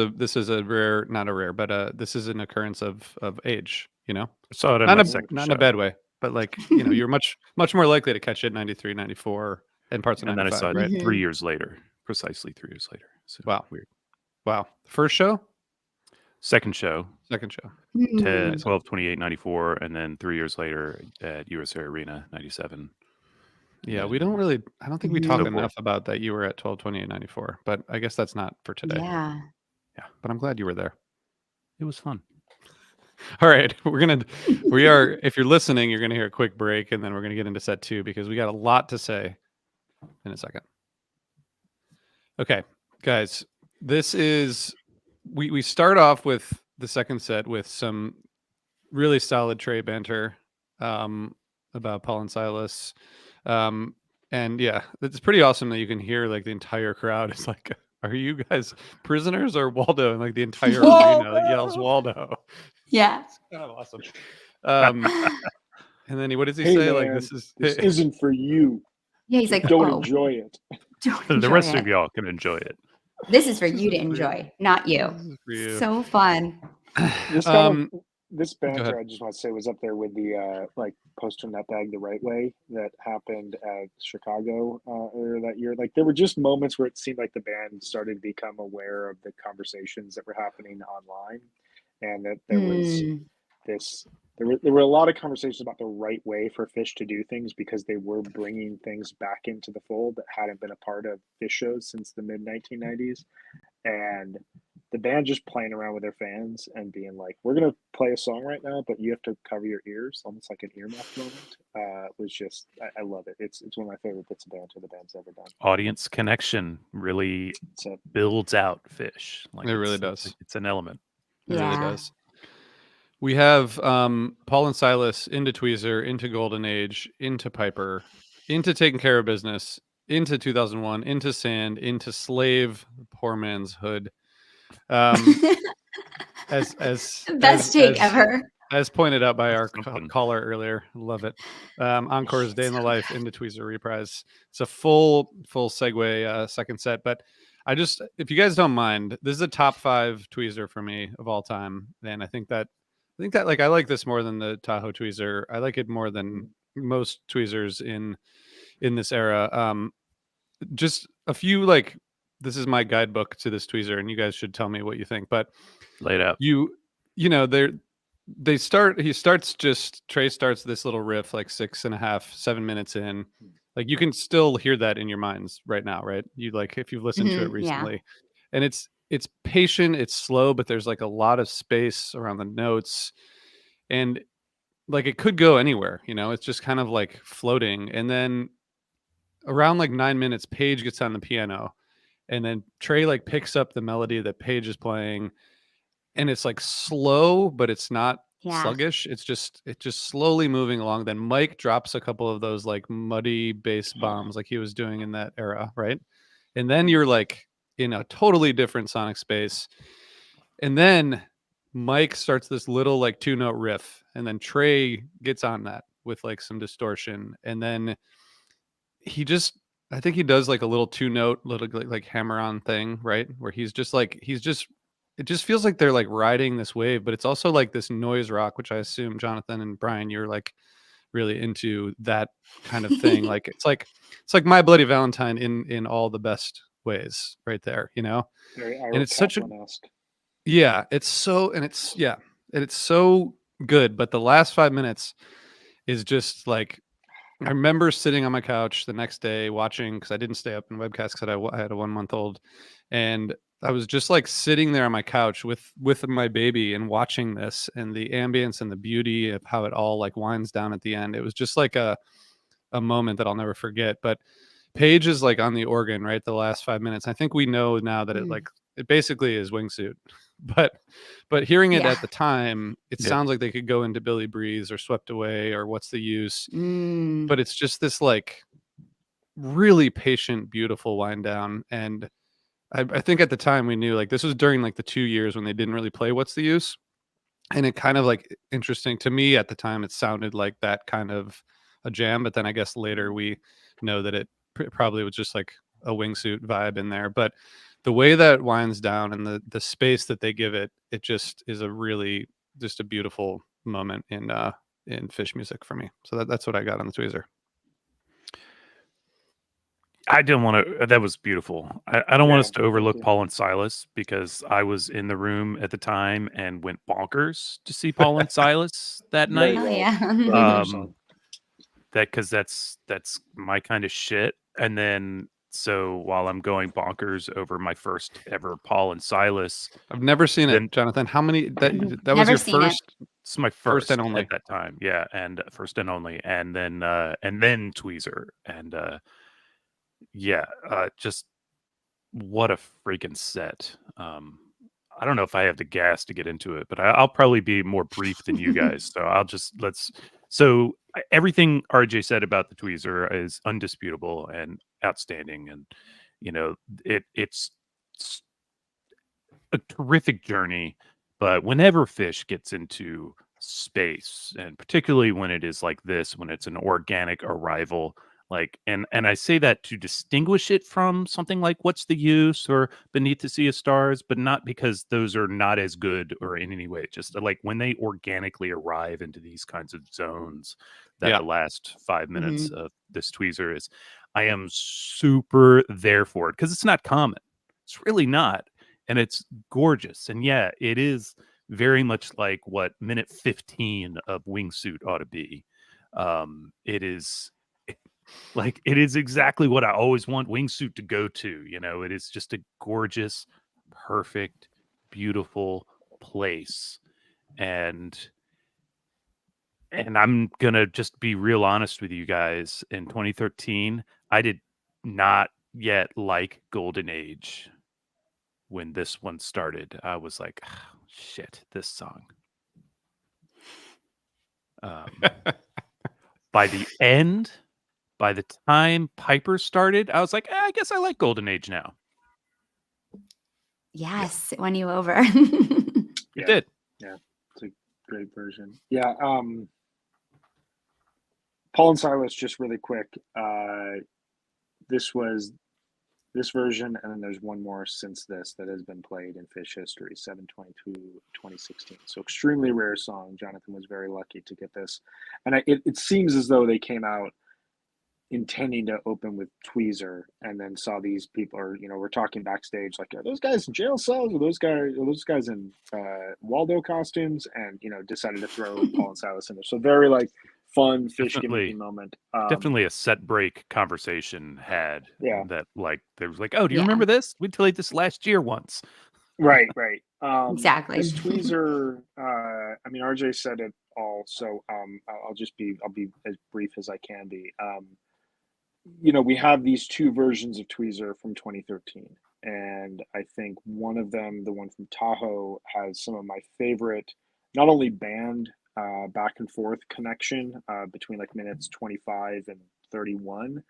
a rare, not a rare, but this is an occurrence of age, Saw it in not my a, second not in show. a bad way, but like, you're much more likely to catch it 93, 94 and parts of And then I 95, saw it right? 3 years later, precisely 3 years later. So Wow. weird. Wow. First show? Second show, Second show. 10, 12, 28, 94, and then 3 years later at USA Arena, 97. Yeah, And we don't really, I don't think we Mhm. talk So forth. enough about that you were at 12, 28, 94, but I guess that's not for today. Yeah. But I'm glad you were there. It was fun. All right. We are, if you're listening, you're going to hear a quick break and then we're going to get into set 2 because we got a lot to say in a second. Okay, guys, this is, we start off with the second set with some really solid Trey banter about Paul and Silas. And yeah, it's pretty awesome that you can hear like the entire crowd is like, are you guys prisoners or Waldo? And like the entire arena yells Waldo. Yeah. It's kind of awesome. And then what does he Hey, say? Like man, this this isn't for you. Yeah, he's like, Don't "Oh, enjoy it. don't The enjoy rest it. of y'all can enjoy it. This is for you to enjoy, not you." This is for you. So fun. This this go ahead. banter, I just want to say, was up there with the like poster nutbag the right way that happened at Chicago earlier that year. Like there were just moments where it seemed like the band started to become aware of the conversations that were happening online, and that there was this. There were a lot of conversations about the right way for Phish to do things because they were bringing things back into the fold that hadn't been a part of Phish shows since the mid 1990s, and the band just playing around with their fans and being like, "We're gonna play a song right now, but you have to cover your ears," almost like an earmuff moment. Was just I love it. It's one of my favorite bits of banter the band's ever done. Audience connection really So builds out Phish. Like It really it's- does. It's an element. It really Yeah. does. We have Paul and Silas into Tweezer, into Golden Age, into Piper, into Taking Care of Business, into 2001, into Sand, into Slave, Poor Man's Hood. As Best take ever. as pointed out by our Something. caller earlier, love it. Encore's Day in the Life into Tweezer reprise. It's a full segue second set, but if you guys don't mind, this is a top 5 Tweezer for me of all time, and I think that like I like this more than the Tahoe Tweezer. I like it more than most Tweezers in this era. Just a few like this is my guidebook to this Tweezer, and you guys should tell me what you think. But Laid out. Trey starts this little riff like 6.5, 7 minutes in. Like you can still hear that in your minds right now, right? You like if you've listened to it Mhm, yeah. recently, and it's patient, it's slow, but there's like a lot of space around the notes, and like it could go anywhere, it's just kind of like floating. And then around like 9 minutes, Paige gets on the piano, and then Trey like picks up the melody that Paige is playing, and it's like slow, but it's not Yeah. sluggish. It's just slowly moving along. Then Mike drops a couple of those like muddy bass bombs like he was doing in that era, right? And then you're like in a totally different sonic space. And then Mike starts this little like 2-note riff, and then Trey gets on that with like some distortion, and then I think he does like a little 2-note little like hammer on thing, right? Where it just feels like they're like riding this wave, but it's also like this noise rock, which I assume Jonathan and Brian, you're like really into that kind of thing. Like it's like My Bloody Valentine in all the best ways, right there, very And it's such a Kaplan-esque. yeah, it's so good. But the last 5 minutes is just like I remember sitting on my couch the next day watching, because I didn't stay up in webcast because I had a 1-month-old, and I was just like sitting there on my couch with my baby and watching this, and the ambience and the beauty of how it all like winds down at the end. It was just like a moment that I'll never forget. But Paige is like on the organ, right? The last 5 minutes. I think we know now that it basically is Wingsuit. But hearing it Yeah. at the time, it Yeah. sounds like they could go into Billy Breeze or Swept Away or What's the Use. Mm. But it's just this like really patient, beautiful wind down. And I think at the time we knew like this was during like the 2 years when they didn't really play What's the Use. And it kind of like interesting to me at the time, it sounded like that kind of a jam. But then I guess later we know that it probably was just like a Wingsuit vibe in there. But the way that winds down and the space that they give it, it just is a really just a beautiful moment in Phish music for me. So that's what I got on the Tweezer. I didn't want to. That was beautiful. I don't want us to overlook thank you. Paul and Silas because I was in the room at the time and went bonkers to see Paul and Silas that Right. night. Oh yeah. Um, Because that's my kind of shit. And then so while I'm going bonkers over my first ever Paul and Silas, I've never seen Then- it, Jonathan. How many that was Never your seen it. first? it's my First first and only. at that time. Yeah, and first and only, and then Tweezer, and just what a freaking set. I don't know if I have the gas to get into it, but I'll probably be more brief than you guys. So I'll just everything RJ said about the tweezer is undisputable and outstanding, and you know it's a terrific journey. But whenever Fish gets into space, and particularly when it is like this, when it's an organic arrival, like and I say that to distinguish it from something like What's the Use or Beneath the Sea of Stars, but not because those are not as good or in any way. Just like when they organically arrive into these kinds of zones that Yeah. the last 5 minutes Mhm. of this tweezer is, I am super there for it because it's not common. It's really not. And it's gorgeous. And yeah, it is very much like what minute 15 of Wingsuit ought to be. It is like it is exactly what I always want Wingsuit to go to. You know, it is just a gorgeous, perfect, beautiful place. And I'm gonna just be real honest with you guys. In 2013, I did not yet like Golden Age. When this one started, I was like, oh, shit, this song. By the end, by the time Piper started, I was like, I guess I like Golden Age now. Yes, it won you over. It Yeah. did. Yeah, it's a great version. Yeah, Paul and Silas, just really quick. This was this version, and then there's one more since this that has been played in Fish history, 7/22/2016. So extremely rare song. Jonathan was very lucky to get this. And it seems as though they came out intending to open with Tweezer and then saw these people, or we're talking backstage like, are those guys in jail cells, or those guys in Waldo costumes, and decided to throw Paul and Silas in there. So very like fun Fish Definitely. gimmicky moment. Definitely a set break conversation had. Yeah. That like there was like, oh, do you Yeah. remember this? We played this last year once. Right. Exactly. This tweezer, I mean, RJ said it all, so I'll be as brief as I can be. We have these two versions of tweezer from 2013, and I think one of them, the one from Tahoe, has some of my favorite, not only band back and forth connection between like minutes 25 and 31,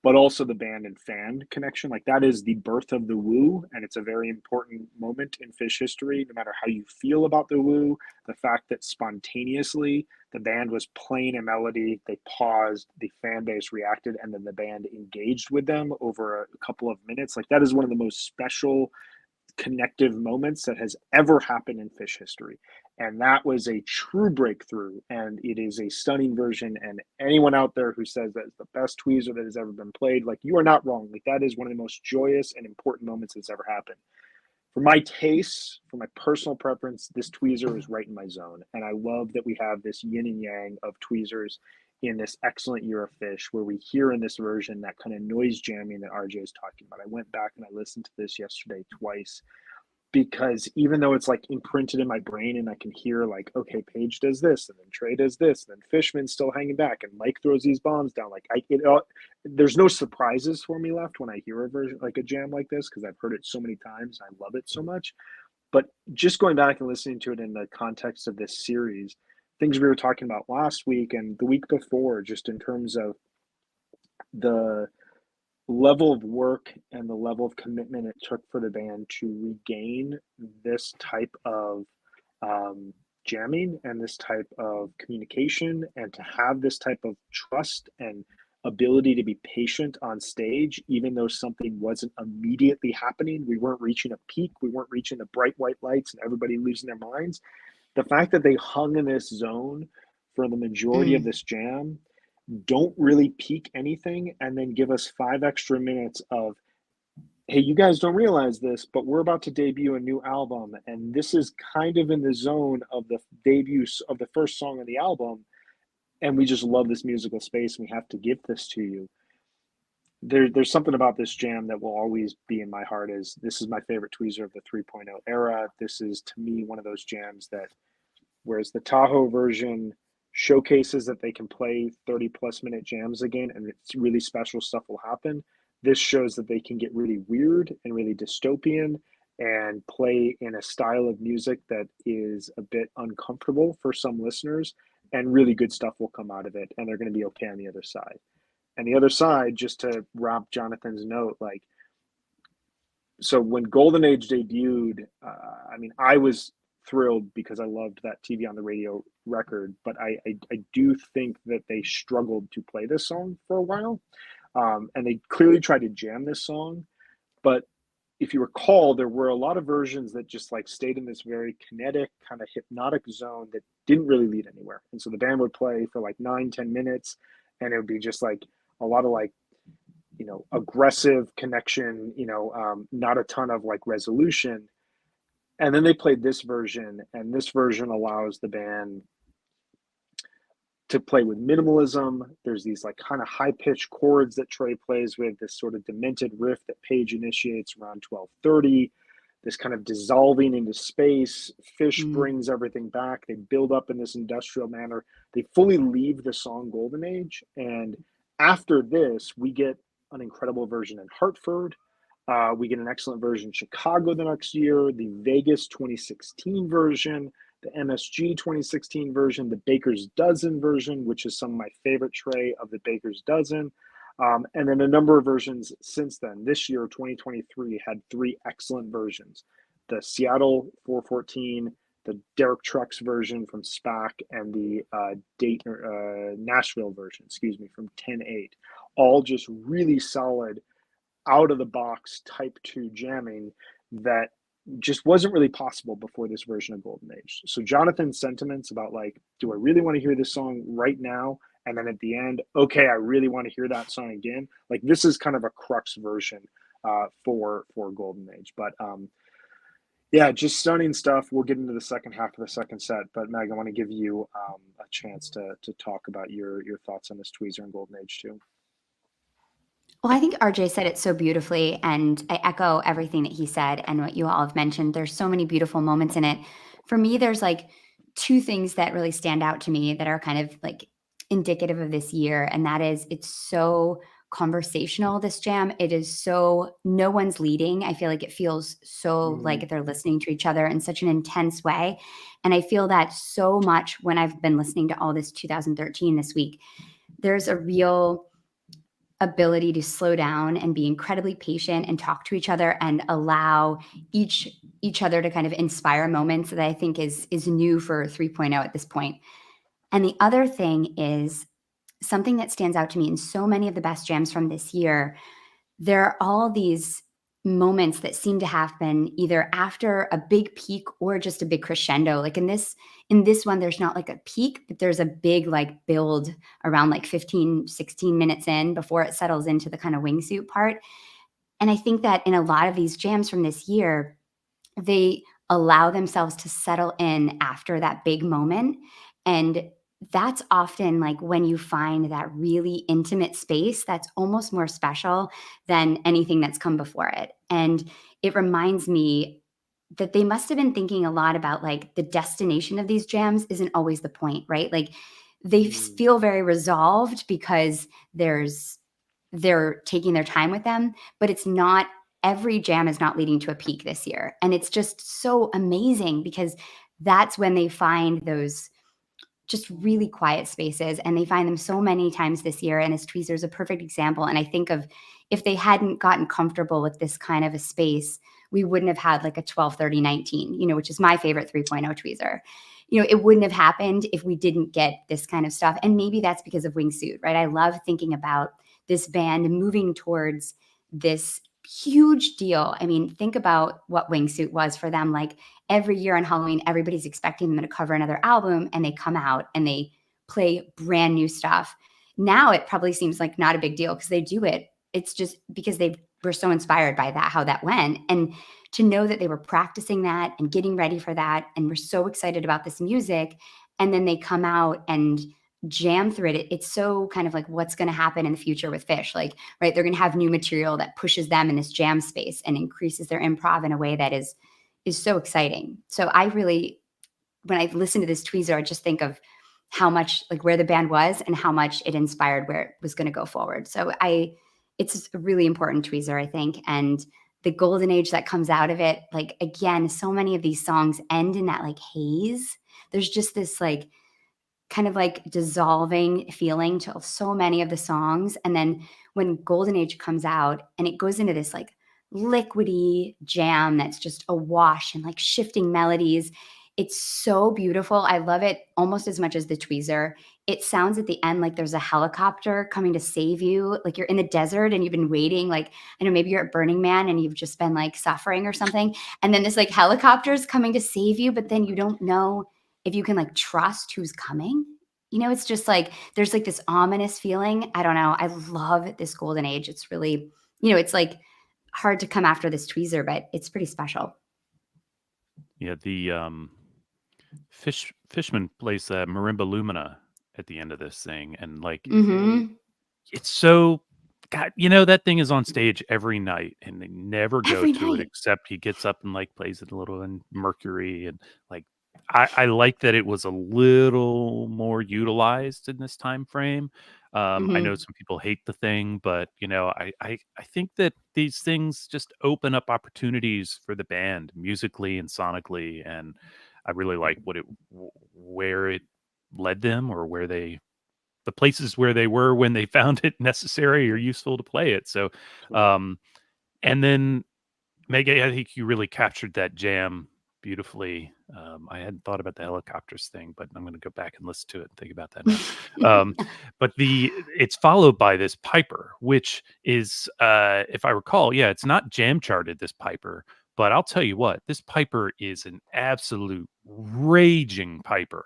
but also the band and fan connection. Like that is the birth of the Woo, and it's a very important moment in Fish history. No matter how you feel about the Woo, the fact that spontaneously the band was playing a melody, they paused, the fan base reacted, and then the band engaged with them over a couple of minutes. Like that is one of the most special connective moments that has ever happened in Fish history. And that was a true breakthrough, and it is a stunning version. And anyone out there who says that it's the best tweezer that has ever been played, like, you are not wrong. Like that is one of the most joyous and important moments that's ever happened. For my taste, for my personal preference, this tweezer is right in my zone. And I love that we have this yin and yang of tweezers in this excellent year of Fish, where we hear in this version that kind of noise jamming that RJ is talking about. I went back and I listened to this yesterday twice, because even though it's like imprinted in my brain and I can hear like, okay, Paige does this, and then Trey does this, and then Fishman's still hanging back, and Mike throws these bombs down. Like there's no surprises for me left when I hear a version like a jam like this, because I've heard it so many times. I love it so much. But just going back and listening to it in the context of this series, things we were talking about last week and the week before, just in terms of the level of work and the level of commitment it took for the band to regain this type of jamming and this type of communication, and to have this type of trust and ability to be patient on stage, even though something wasn't immediately happening. We weren't reaching a peak. We weren't reaching the bright white lights and everybody losing their minds. The fact that they hung in this zone for the majority of this jam, don't really peak anything, and then give us 5 extra minutes of, hey, you guys don't realize this, but we're about to debut a new album, and this is kind of in the zone of the debut of the first song on the album, and we just love this musical space, and we have to give this to you. There's something about this jam that will always be in my heart. Is this is my favorite tweezer of the 3.0 era. This is, to me, one of those jams that, whereas the Tahoe version showcases that they can play 30 plus minute jams again, and it's really special stuff will happen. This shows that they can get really weird and really dystopian and play in a style of music that is a bit uncomfortable for some listeners, and really good stuff will come out of it, and they're going to be okay on the other side. And the other side, just to wrap Jonathan's note, like, so when Golden Age debuted, I mean, I was thrilled because I loved that TV on the Radio record, but I do think that they struggled to play this song for a while. And they clearly tried to jam this song, but if you recall, there were a lot of versions that just like stayed in this very kinetic, kind of hypnotic zone that didn't really lead anywhere. And so the band would play for like 9-10 minutes, and it would be just like a lot of like, you know, aggressive connection, you know, not a ton of like resolution. And then they played this version, and this version allows the band to play with minimalism. There's these like kind of high pitched chords that Trey plays with, this sort of demented riff that Page initiates around 12:30, this kind of dissolving into space. Fish brings everything back. They build up in this industrial manner. They fully leave the song Golden Age. And after this, we get an incredible version in Hartford. We get an excellent version in Chicago the next year, the Vegas 2016 version, the MSG 2016 version, the Baker's Dozen version, which is some of my favorite Trey of the Baker's Dozen. And then a number of versions since then. This year, 2023, had 3 excellent versions. The Seattle 414, the Derek Trucks version from SPAC, and the Nashville version, from 10/8. All just really solid, out of the box type 2 jamming that just wasn't really possible before this version of Golden Age. So Jonathan's sentiments about like, do I really want to hear this song right now? And then at the end, okay, I really want to hear that song again. Like, this is kind of a crux version for Golden Age. But yeah, just stunning stuff. We'll get into the second half of the second set. But Meg, I want to give you a chance to talk about your thoughts on this tweezer and Golden Age too. Well, I think RJ said it so beautifully, and I echo everything that he said and what you all have mentioned. There's so many beautiful moments in it. For me, there's like 2 things that really stand out to me that are kind of like indicative of this year, and that is, it's so conversational, this jam. It is so, no one's leading. I feel like it feels so like they're listening to each other in such an intense way. And I feel that so much when I've been listening to all this 2013 this week. There's a real ability to slow down and be incredibly patient and talk to each other and allow each other to kind of inspire moments that I think is new for 3.0 at this point. And the other thing is something that stands out to me in so many of the best jams from this year. There are all these moments that seem to happen either after a big peak or just a big crescendo. Like in this one, there's not like a peak, but there's a big like build around like 15, 16 minutes in before it settles into the kind of wingsuit part. And I think that in a lot of these jams from this year, they allow themselves to settle in after that big moment. And that's often like when you find that really intimate space that's almost more special than anything that's come before it. And it reminds me that they must have been thinking a lot about like the destination of these jams isn't always the point, right? Like they feel very resolved because they're taking their time with them, but it's not, every jam is not leading to a peak this year. And it's just so amazing because that's when they find those just really quiet spaces, and they find them so many times this year. And this tweezer is a perfect example. And I think of, if they hadn't gotten comfortable with this kind of a space, we wouldn't have had like a 12:30:19, you know, which is my favorite 3.0 tweezer. You know, it wouldn't have happened if we didn't get this kind of stuff. And maybe that's because of Wingsuit, right? I love thinking about this band moving towards this huge deal. I mean, think about what Wingsuit was for them. Like every year on Halloween, everybody's expecting them to cover another album, and they come out and they play brand new stuff. Now it probably seems like not a big deal because they do it. It's just because they were so inspired by that, how that went. And to know that they were practicing that and getting ready for that, and we're so excited about this music, and then they come out and jam through it. It's so kind of like what's going to happen in the future with Fish. Like, right, they're going to have new material that pushes them in this jam space and increases their improv in a way that is so exciting. So I really, when I listen to this tweezer, I just think of how much, like where the band was and how much it inspired where it was going to go forward. So it's a really important tweezer, I think. And the golden age that comes out of it. Like, again, so many of these songs end in that like haze. There's just this like kind of like dissolving feeling to so many of the songs. And then when Golden Age comes out and it goes into this like liquidy jam that's just awash and like shifting melodies, it's so beautiful. I love it almost as much as the tweezer. It sounds at the end like there's a helicopter coming to save you. Like you're in the desert and you've been waiting. Like, I know maybe you're at Burning Man and you've just been like suffering or something. And then this like helicopter's coming to save you, but then you don't know if you can like trust who's coming. You know, it's just like there's like this ominous feeling. I don't know. I love this golden age. It's really, it's like hard to come after this tweezer, but it's pretty special. Yeah, the Fishman plays Marimba Lumina at the end of this thing, and like it's so God, that thing is on stage every night, and they never go Every to it night. except he gets up and like plays it a little in Mercury, and like I like that it was a little more utilized in this time frame. I know some people hate the thing, but I think that these things just open up opportunities for the band musically and sonically, and I really like where it led them, or the places where they were when they found it necessary or useful to play it. So, and then Meg, I think you really captured that jam beautifully. I hadn't thought about the helicopters thing, but I'm going to go back and listen to it and think about that now. But it's followed by this Piper, which is, if I recall, it's not jam charted, this Piper, but I'll tell you what, this Piper is an absolute raging Piper.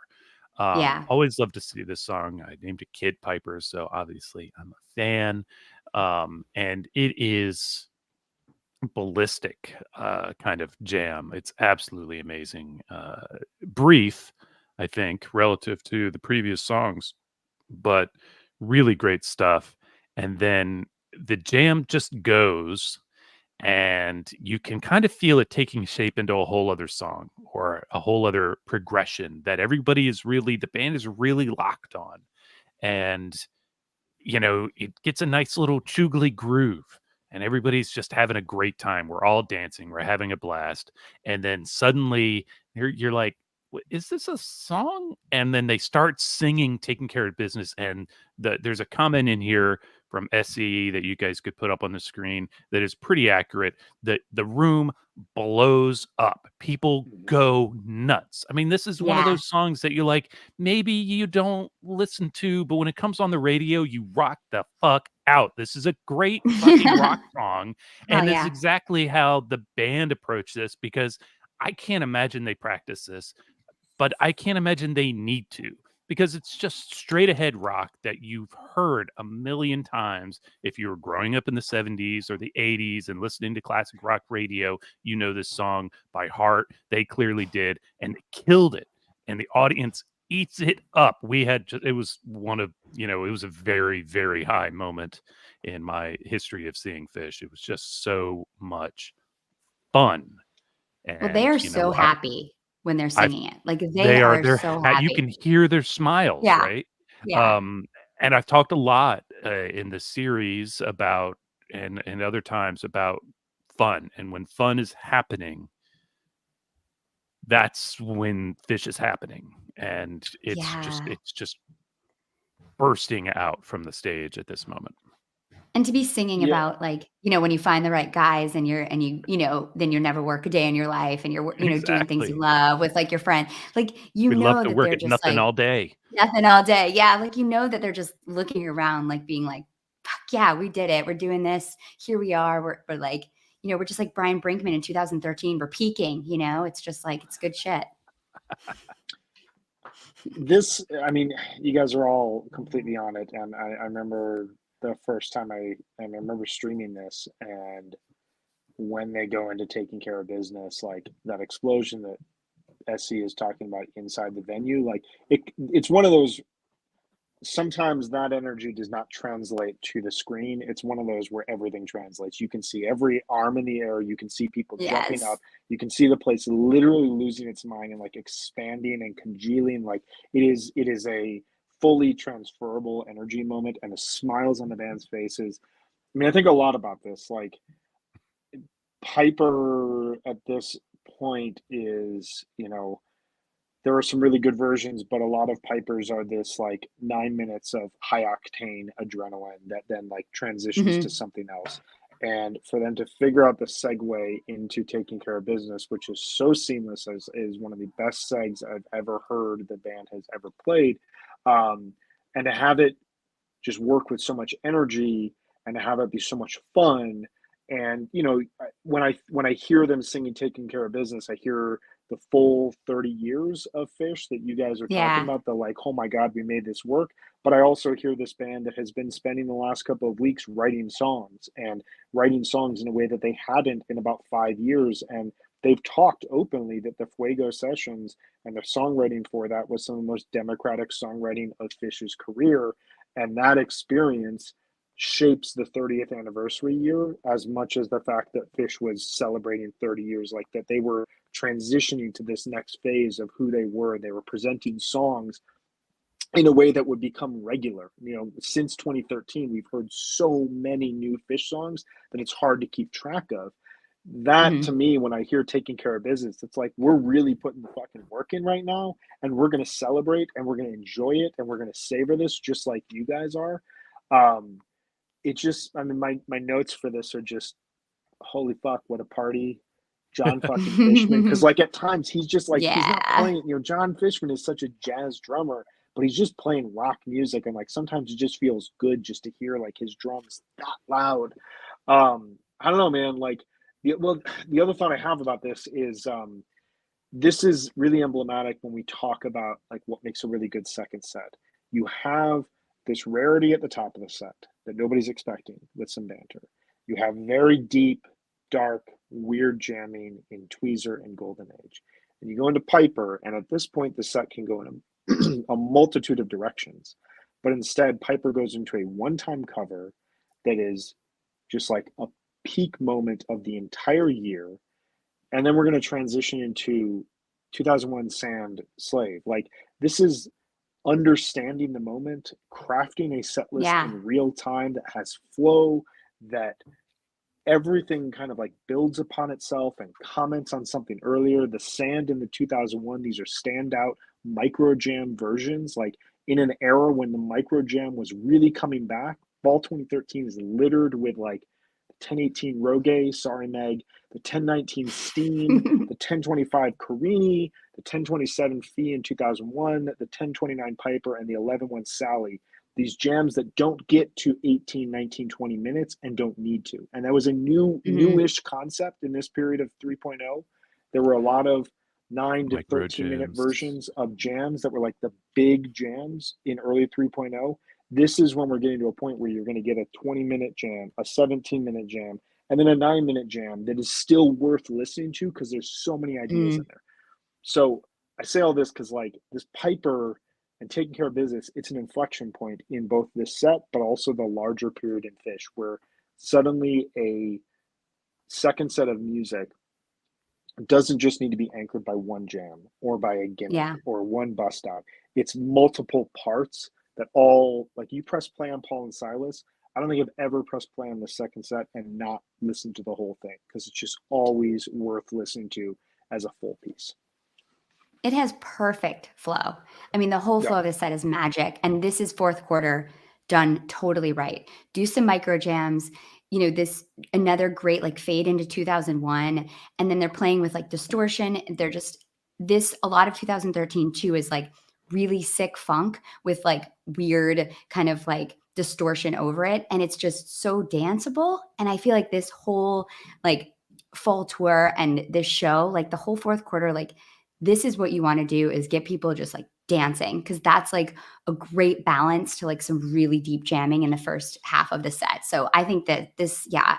Yeah. Always love to see this song. I named it Kid Piper, so obviously I'm a fan. And it is ballistic kind of jam. It's absolutely amazing. Brief, I think, relative to the previous songs, but really great stuff. And then the jam just goes, and you can kind of feel it taking shape into a whole other song or a whole other progression that the band is really locked on. And it gets a nice little chugly groove, and everybody's just having a great time. We're all dancing, we're having a blast. And then suddenly you're like, is this a song? And then they start singing Taking Care of Business. And there's a comment in here from SE that you guys could put up on the screen that is pretty accurate, that the room blows up. People go nuts. I mean, this is one of Yeah. those songs that you like, maybe you don't listen to, but when it comes on the radio, you rock the fuck out. This is a great fucking rock song. Hell And it's yeah. exactly how the band approached this, because I can't imagine they practice this, but I can't imagine they need to, because it's just straight ahead rock that you've heard a million times. If you were growing up in the 70s or the 80s and listening to classic rock radio, you know this song by heart. They clearly did, and they killed it. And the audience eats it up. It was a very, very high moment in my history of seeing Phish. It was just so much fun. Well, they And, are so happy when they're I've singing it. Like they are so you happy. can hear their smiles, Yeah. right? Yeah. And I've talked a lot in the series about, and other times, about fun. And when fun is happening, that's when Phish is happening. And it's just bursting out from the stage at this moment. And to be singing about like, when you find the right guys and then you never work a day in your life, and you're, doing things Exactly. you love with like your friend, like, We love to that work they're at just nothing like all day. nothing all day. Yeah. Like, that they're just looking around, like being like, fuck yeah, we did it. We're doing this. Here we are. We're like, we're just like Brian Brinkman in 2013. We're peaking, it's just like, it's good shit. I mean, you guys are all completely on it. And I remember the first time I remember streaming this, and when they go into Taking Care of Business, like that explosion that SC is talking about inside the venue, like it's one of those, sometimes that energy does not translate to the screen. It's one of those where everything translates. You can see every arm in the air. You can see people jumping up. You can see the place literally losing its mind and like expanding and congealing. Like it is a fully transferable energy moment, and the smiles on the band's faces. I mean, I think a lot about this. Like, Piper at this point is, there are some really good versions, but a lot of Pipers are this like 9 minutes of high octane adrenaline that then like transitions to Mhm. something else. And for them to figure out the segue into Taking Care of Business, which is so seamless, is one of the best segs I've ever heard the band has ever played. Um, and to have it just work with so much energy and to have it be so much fun. And when I hear them singing Taking Care of Business, I hear the full 30 years of Fish that you guys are talking Yeah. about, the like, oh my God, we made this work. But I also hear this band that has been spending the last couple of weeks writing songs in a way that they hadn't in about 5 years. And they've talked openly that the Fuego sessions and the songwriting for that was some of the most democratic songwriting of Fish's career. And that experience shapes the 30th anniversary year as much as the fact that Fish was celebrating 30 years, like that they were transitioning to this next phase of who they were. They were presenting songs in a way that would become regular. Since 2013, we've heard so many new Fish songs that it's hard to keep track of. That to Mhm. me, when I hear Taking Care of Business, it's like we're really putting the fucking work in right now, and we're going to celebrate and we're going to enjoy it and we're going to savor this just like you guys are. Um, it just, I mean, my notes for this are just holy fuck, what a party. John fucking Fishman. Cause like at times he's just like, he's not Yeah. playing, John Fishman is such a jazz drummer, but he's just playing rock music. And like sometimes it just feels good just to hear like his drums that loud. I don't know, man. Like, the other thought I have about this is this is really emblematic when we talk about like what makes a really good second set. You have this rarity at the top of the set that nobody's expecting with some banter. You have very deep, dark, weird jamming in Tweezer and Golden Age. And you go into Piper, and at this point, the set can go in a multitude of directions. But instead, Piper goes into a one time cover that is just like a peak moment of the entire year. And then we're going to transition into 2001 Sand Slave. Like, this is understanding the moment, crafting a set list Yeah. in real time that has flow, that everything kind of like builds upon itself and comments on something earlier. The Sand in the 2001, these are standout micro jam versions. Like in an era when the micro jam was really coming back, Fall 2013 is littered with like 1018 Rogue, sorry Meg, the 1019 Steam, the 1025 Carini, the 1027 Fee in 2001, the 1029 Piper, and the 11-1 Sally. These jams that don't get to 18, 19, 20 minutes and don't need to. And that was a newish concept in this period of 3.0. There were a lot of 9 to Micro 13-minute jams. versions of jams that were like the big jams in early 3.0. This is when we're getting to a point where you're going to get a 20-minute jam, a 17-minute jam, and then a 9-minute jam that is still worth listening to because there's so many ideas in there. So I say all this because like this Piper and Taking Care of Business, it's an inflection point in both this set, but also the larger period in Fish, where suddenly a second set of music doesn't just need to be anchored by one jam or by a gimmick Yeah. or one bust out. It's multiple parts that all, like you press play on Paul and Silas. I don't think I've ever pressed play on the second set and not listened to the whole thing because it's just always worth listening to as a full piece. It has perfect flow. I mean, the whole flow of the set is magic. And this is fourth quarter done totally right. Do some micro jams, this another great like fade into 2001. And then they're playing with like distortion. They're just a lot of 2013 too is like really sick funk with like weird kind of like distortion over it. And it's just so danceable. And I feel like this whole like fall tour and this show, like the whole fourth quarter, like this is what you want to do is get people just like dancing because that's like a great balance to like some really deep jamming in the first half of the set. So I think that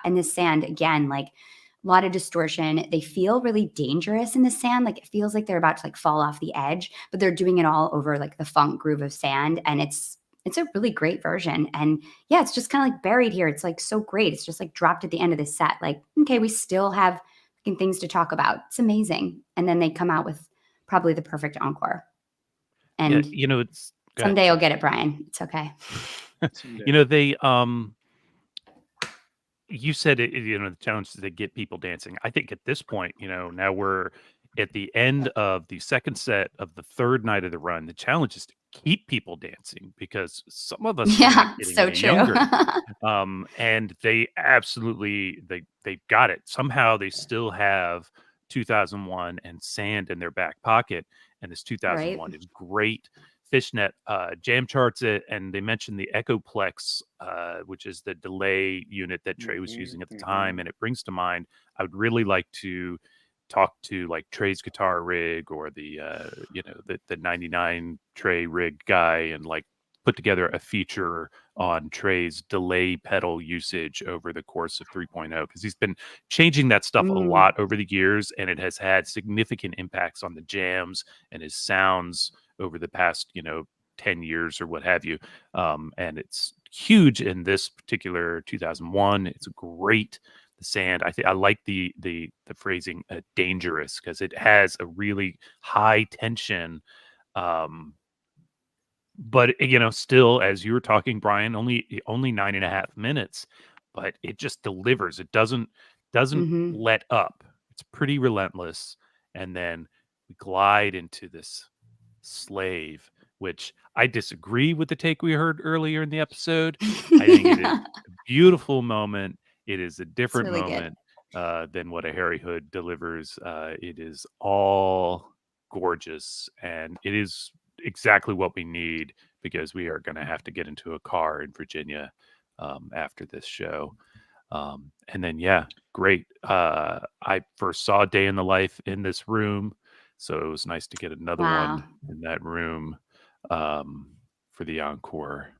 and this Sand again, like a lot of distortion. They feel really dangerous in the Sand. Like it feels like they're about to like fall off the edge, but they're doing it all over like the funk groove of Sand. And it's a really great version. And yeah, it's just kind of like buried here. It's like so great. It's just like dropped at the end of the set. Like, okay, we still have things to talk about. It's amazing. And then they come out with probably the perfect encore. And it's someday you'll get it, Brian. It's okay. they you said it, the challenge is to get people dancing. I think at this point, now we're at the end of the second set of the third night of the run. The challenge is to keep people dancing because some of us are not Yeah, getting so any true. younger. And they absolutely they've got it. Somehow they still have 2001 and Sand in their back pocket, and this Right. 2001 is great. Fishnet jam charts it, and they mentioned the Echoplex, which is the delay unit that Trey was using at the time, and it brings to mind. I would really like to talk to like Trey's guitar rig or the the 99 Trey rig guy and like put together a feature on Trey's delay pedal usage over the course of 3.0 because he's been changing that stuff a Mm. lot over the years, and it has had significant impacts on the jams and his sounds over the past 10 years or what have you. And it's huge in this particular 2001. It's great. The Sand, I think I like the phrasing dangerous because it has a really high tension, but still, as you were talking, Brian, only 9.5 minutes, but it just delivers. It doesn't Hmm. let up. It's pretty relentless. And then we glide into this Slave, which I disagree with the take we heard earlier in the episode. I think it is a beautiful moment. It is a It's different really good. moment than what a Harry Hood delivers. It is all gorgeous, and it is exactly what we need because we are going to have to get into a car in Virginia after this show. And then, yeah, great. I first saw Day in the Life in this room, so it was nice to get another Wow. one in that room for the encore.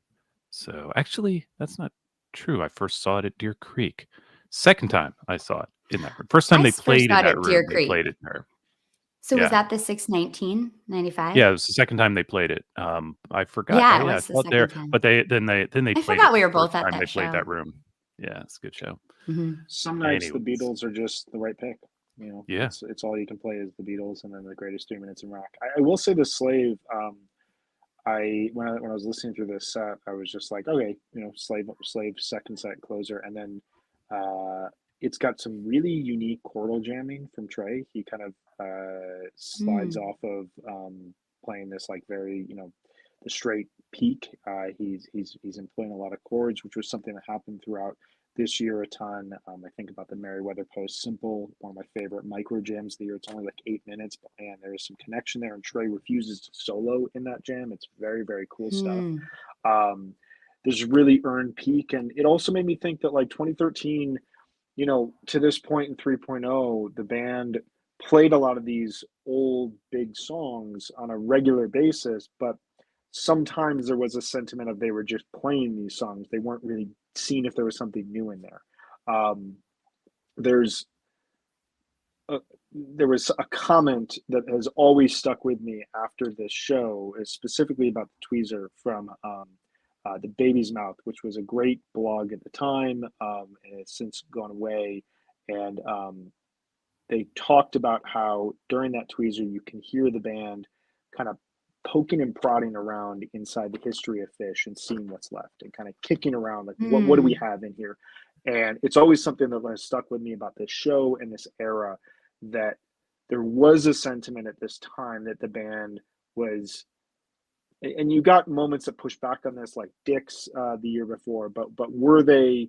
So actually, that's not true. I first saw it at Deer Creek. Second time I saw it in that room. First time I they first played saw in it that at Deer room, they Creek. played it there. So was Yeah. that the 6/19/95? Yeah, it was the second time they played it. I forgot. Yeah, Oh it yeah, I was the saw it there, second time. but they I played forgot it we the were first both at time they that played show. that room. Yeah, it's a good show. Hmm. Some nights the Anyways. Beatles are just the right pick. Yeah. It's all you can play is the Beatles and then the greatest 3 minutes in rock. I will say the Slave. When I was listening through this set, I was just like, okay, Slave second set closer, and then it's got some really unique chordal jamming from Trey. He kind of slides Mm. off of playing this like very the straight peak. He's employing a lot of chords, which was something that happened throughout this year a ton. I think about the Merriweather Post Simple, one of my favorite micro jams of the year. It's only like 8 minutes, but man, there is some connection there. And Trey refuses to solo in that jam. It's very, very cool stuff. Hmm. There's really earned peak. And it also made me think that like 2013, to this point in 3.0, the band played a lot of these old big songs on a regular basis, but sometimes there was a sentiment of they were just playing these songs. They weren't really seeing if there was something new in there. There's there was a comment that has always stuck with me after this show, is specifically about the tweezer from the Baby's Mouth, which was a great blog at the time, and it's since gone away. And they talked about how during that tweezer you can hear the band kind of poking and prodding around inside the history of Phish and seeing what's left and kind of kicking around like what do we have in here. And it's always something that has stuck with me about this show and this era, that there was a sentiment at this time that the band was, and you got moments that push back on this like Dick's the year before, but were they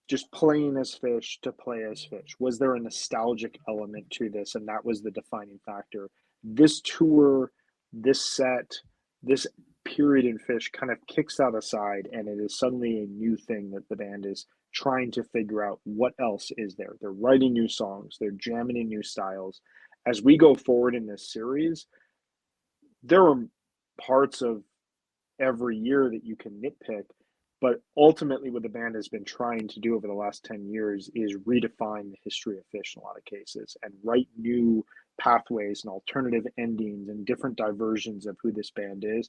just playing as Phish to play as Phish? Was there a nostalgic element to this? And that was the defining factor. This tour, this set, this period in Phish kind of kicks that aside, and it is suddenly a new thing that the band is trying to figure out what else is there. They're writing new songs, they're jamming in new styles. As we go forward in this series, there are parts of every year that you can nitpick, but ultimately what the band has been trying to do over the last 10 years is redefine the history of Phish in a lot of cases and write new pathways and alternative endings and different diversions of who this band is.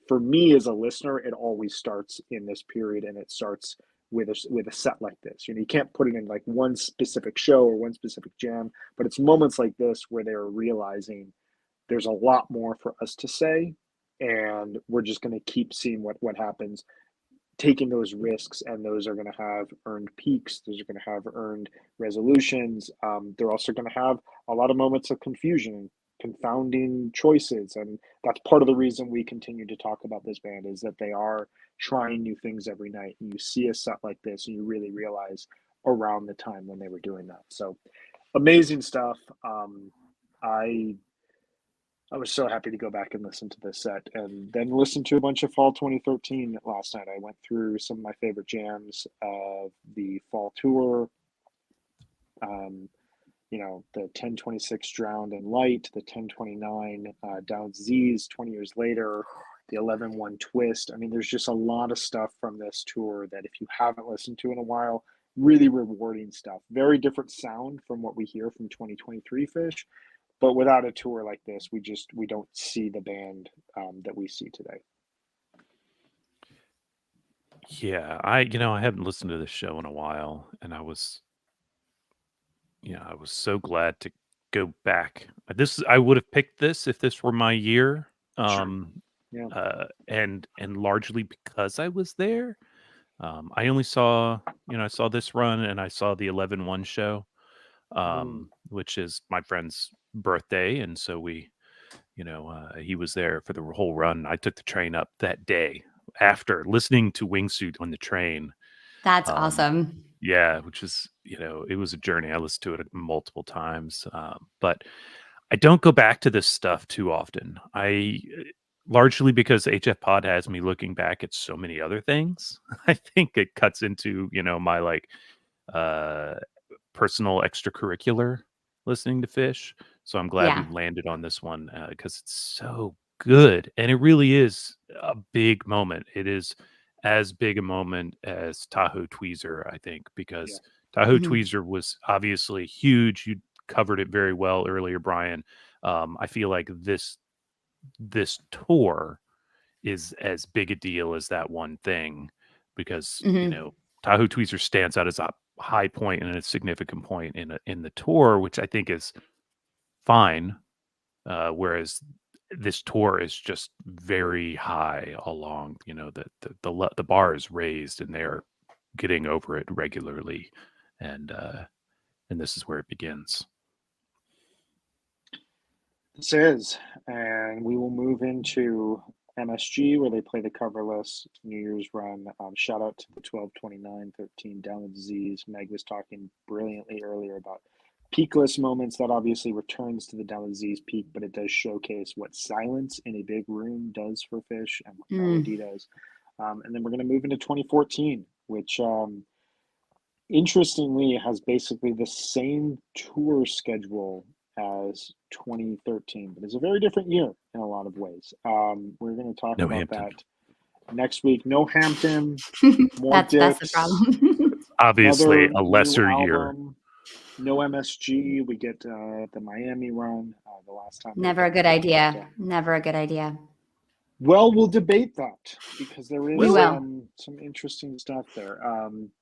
For me as a listener, it always starts in this period, and it starts with a set like this. You can't put it in like one specific show or one specific jam, but it's moments like this where they're realizing there's a lot more for us to say, and we're just going to keep seeing what happens. taking those risks, and those are going to have earned peaks. Those are going to have earned resolutions. They're also going to have a lot of moments of confusion, confounding choices, and that's part of the reason we continue to talk about this band, is that they are trying new things every night. And you see a set like this, and you really realize around the time when they were doing that. So amazing stuff. I was so happy to go back and listen to this set, and then listen to a bunch of fall 2013 last night. I went through some of my favorite jams of the fall tour. The 1026 Drowned in Light, the 1029 Down Z's 20 years later, the 11-1 Twist. I mean, there's just a lot of stuff from this tour that if you haven't listened to in a while, really rewarding stuff. Very different sound from what we hear from 2023 Phish. But without a tour like this, we don't see the band that we see today. Yeah, I haven't listened to this show in a while, and I was so glad to go back. I would have picked this if this were my year, Yeah. and largely because I was there. I only saw I saw this run, and I saw the 11-1 show, which is my friend's birthday, and so we he was there for the whole run. I took the train up that day after listening to Wingsuit on the train. That's awesome. Yeah, which is it was a journey. I listened to it multiple times, but I don't go back to this stuff too often. Largely because HF Pod has me looking back at so many other things. I think it cuts into my personal extracurricular listening to Phish. So I'm glad we landed on this one because it's so good. And it really is a big moment. It is as big a moment as Tahoe Tweezer, I think, because Tahoe Tweezer was obviously huge. You covered it very well earlier, Brian. I feel like this tour is as big a deal as that one thing because, Tahoe Tweezer stands out as a high point and a significant point in the tour, which I think is fine, whereas this tour is just very high along. The bar is raised, and they're getting over it regularly, and this is where it begins. This is, and we will move into MSG, where they play the coverless New Year's run. Shout out to the 12/29/13 Down with Disease. Meg was talking brilliantly earlier about peakless moments. That obviously returns to the Down with Disease peak, but it does showcase what silence in a big room does for Phish and what melody does. And then we're going to move into 2014, which interestingly has basically the same tour schedule as 2013, but it's a very different year in a lot of ways. We're going to talk about that next week. No Hampton, more that's Dicks, the problem. Obviously, another a lesser new year. album. No MSG. We get the Miami run. The last time. Never a good idea. Never a good idea. Well, we'll debate that because there is some interesting stuff there.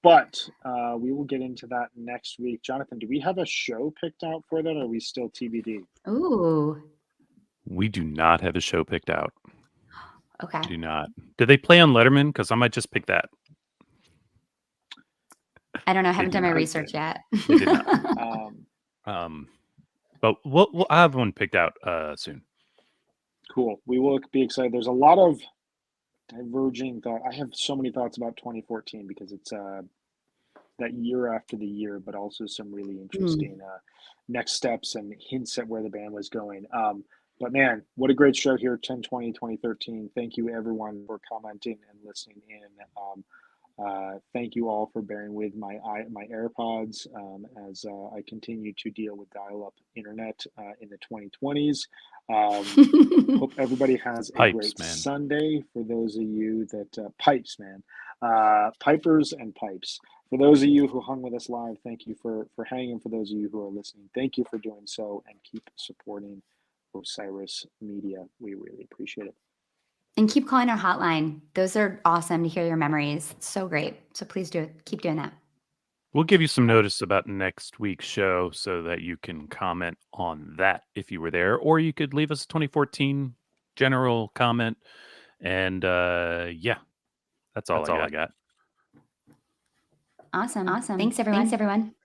But we will get into that next week. Jonathan, do we have a show picked out for that, or are we still TBD? Ooh. We do not have a show picked out. Okay. Do not. Did they play on Letterman? Because I might just pick that. I don't know. I haven't done my research yet. They did not. But we'll have one picked out soon. Cool. We will be excited. There's a lot of diverging thought. I have so many thoughts about 2014 because it's that year after the year, but also some really interesting next steps and hints at where the band was going. But man, what a great show here, 10/20, 2013. Thank you everyone for commenting and listening in. Thank you all for bearing with my AirPods as I continue to deal with dial-up internet in the 2020s. Hope everybody has a great Sunday. For those of you that pipes, man, pipers and pipes. For those of you who hung with us live, thank you for hanging. For those of you who are listening, thank you for doing so, and keep supporting Osiris Media. We really appreciate it. And keep calling our hotline. Those are awesome to hear your memories. It's so great. So please do it. Keep doing that. We'll give you some notice about next week's show so that you can comment on that if you were there, or you could leave us a 2014 general comment. And That's all I got. Awesome. Awesome. Thanks, everyone.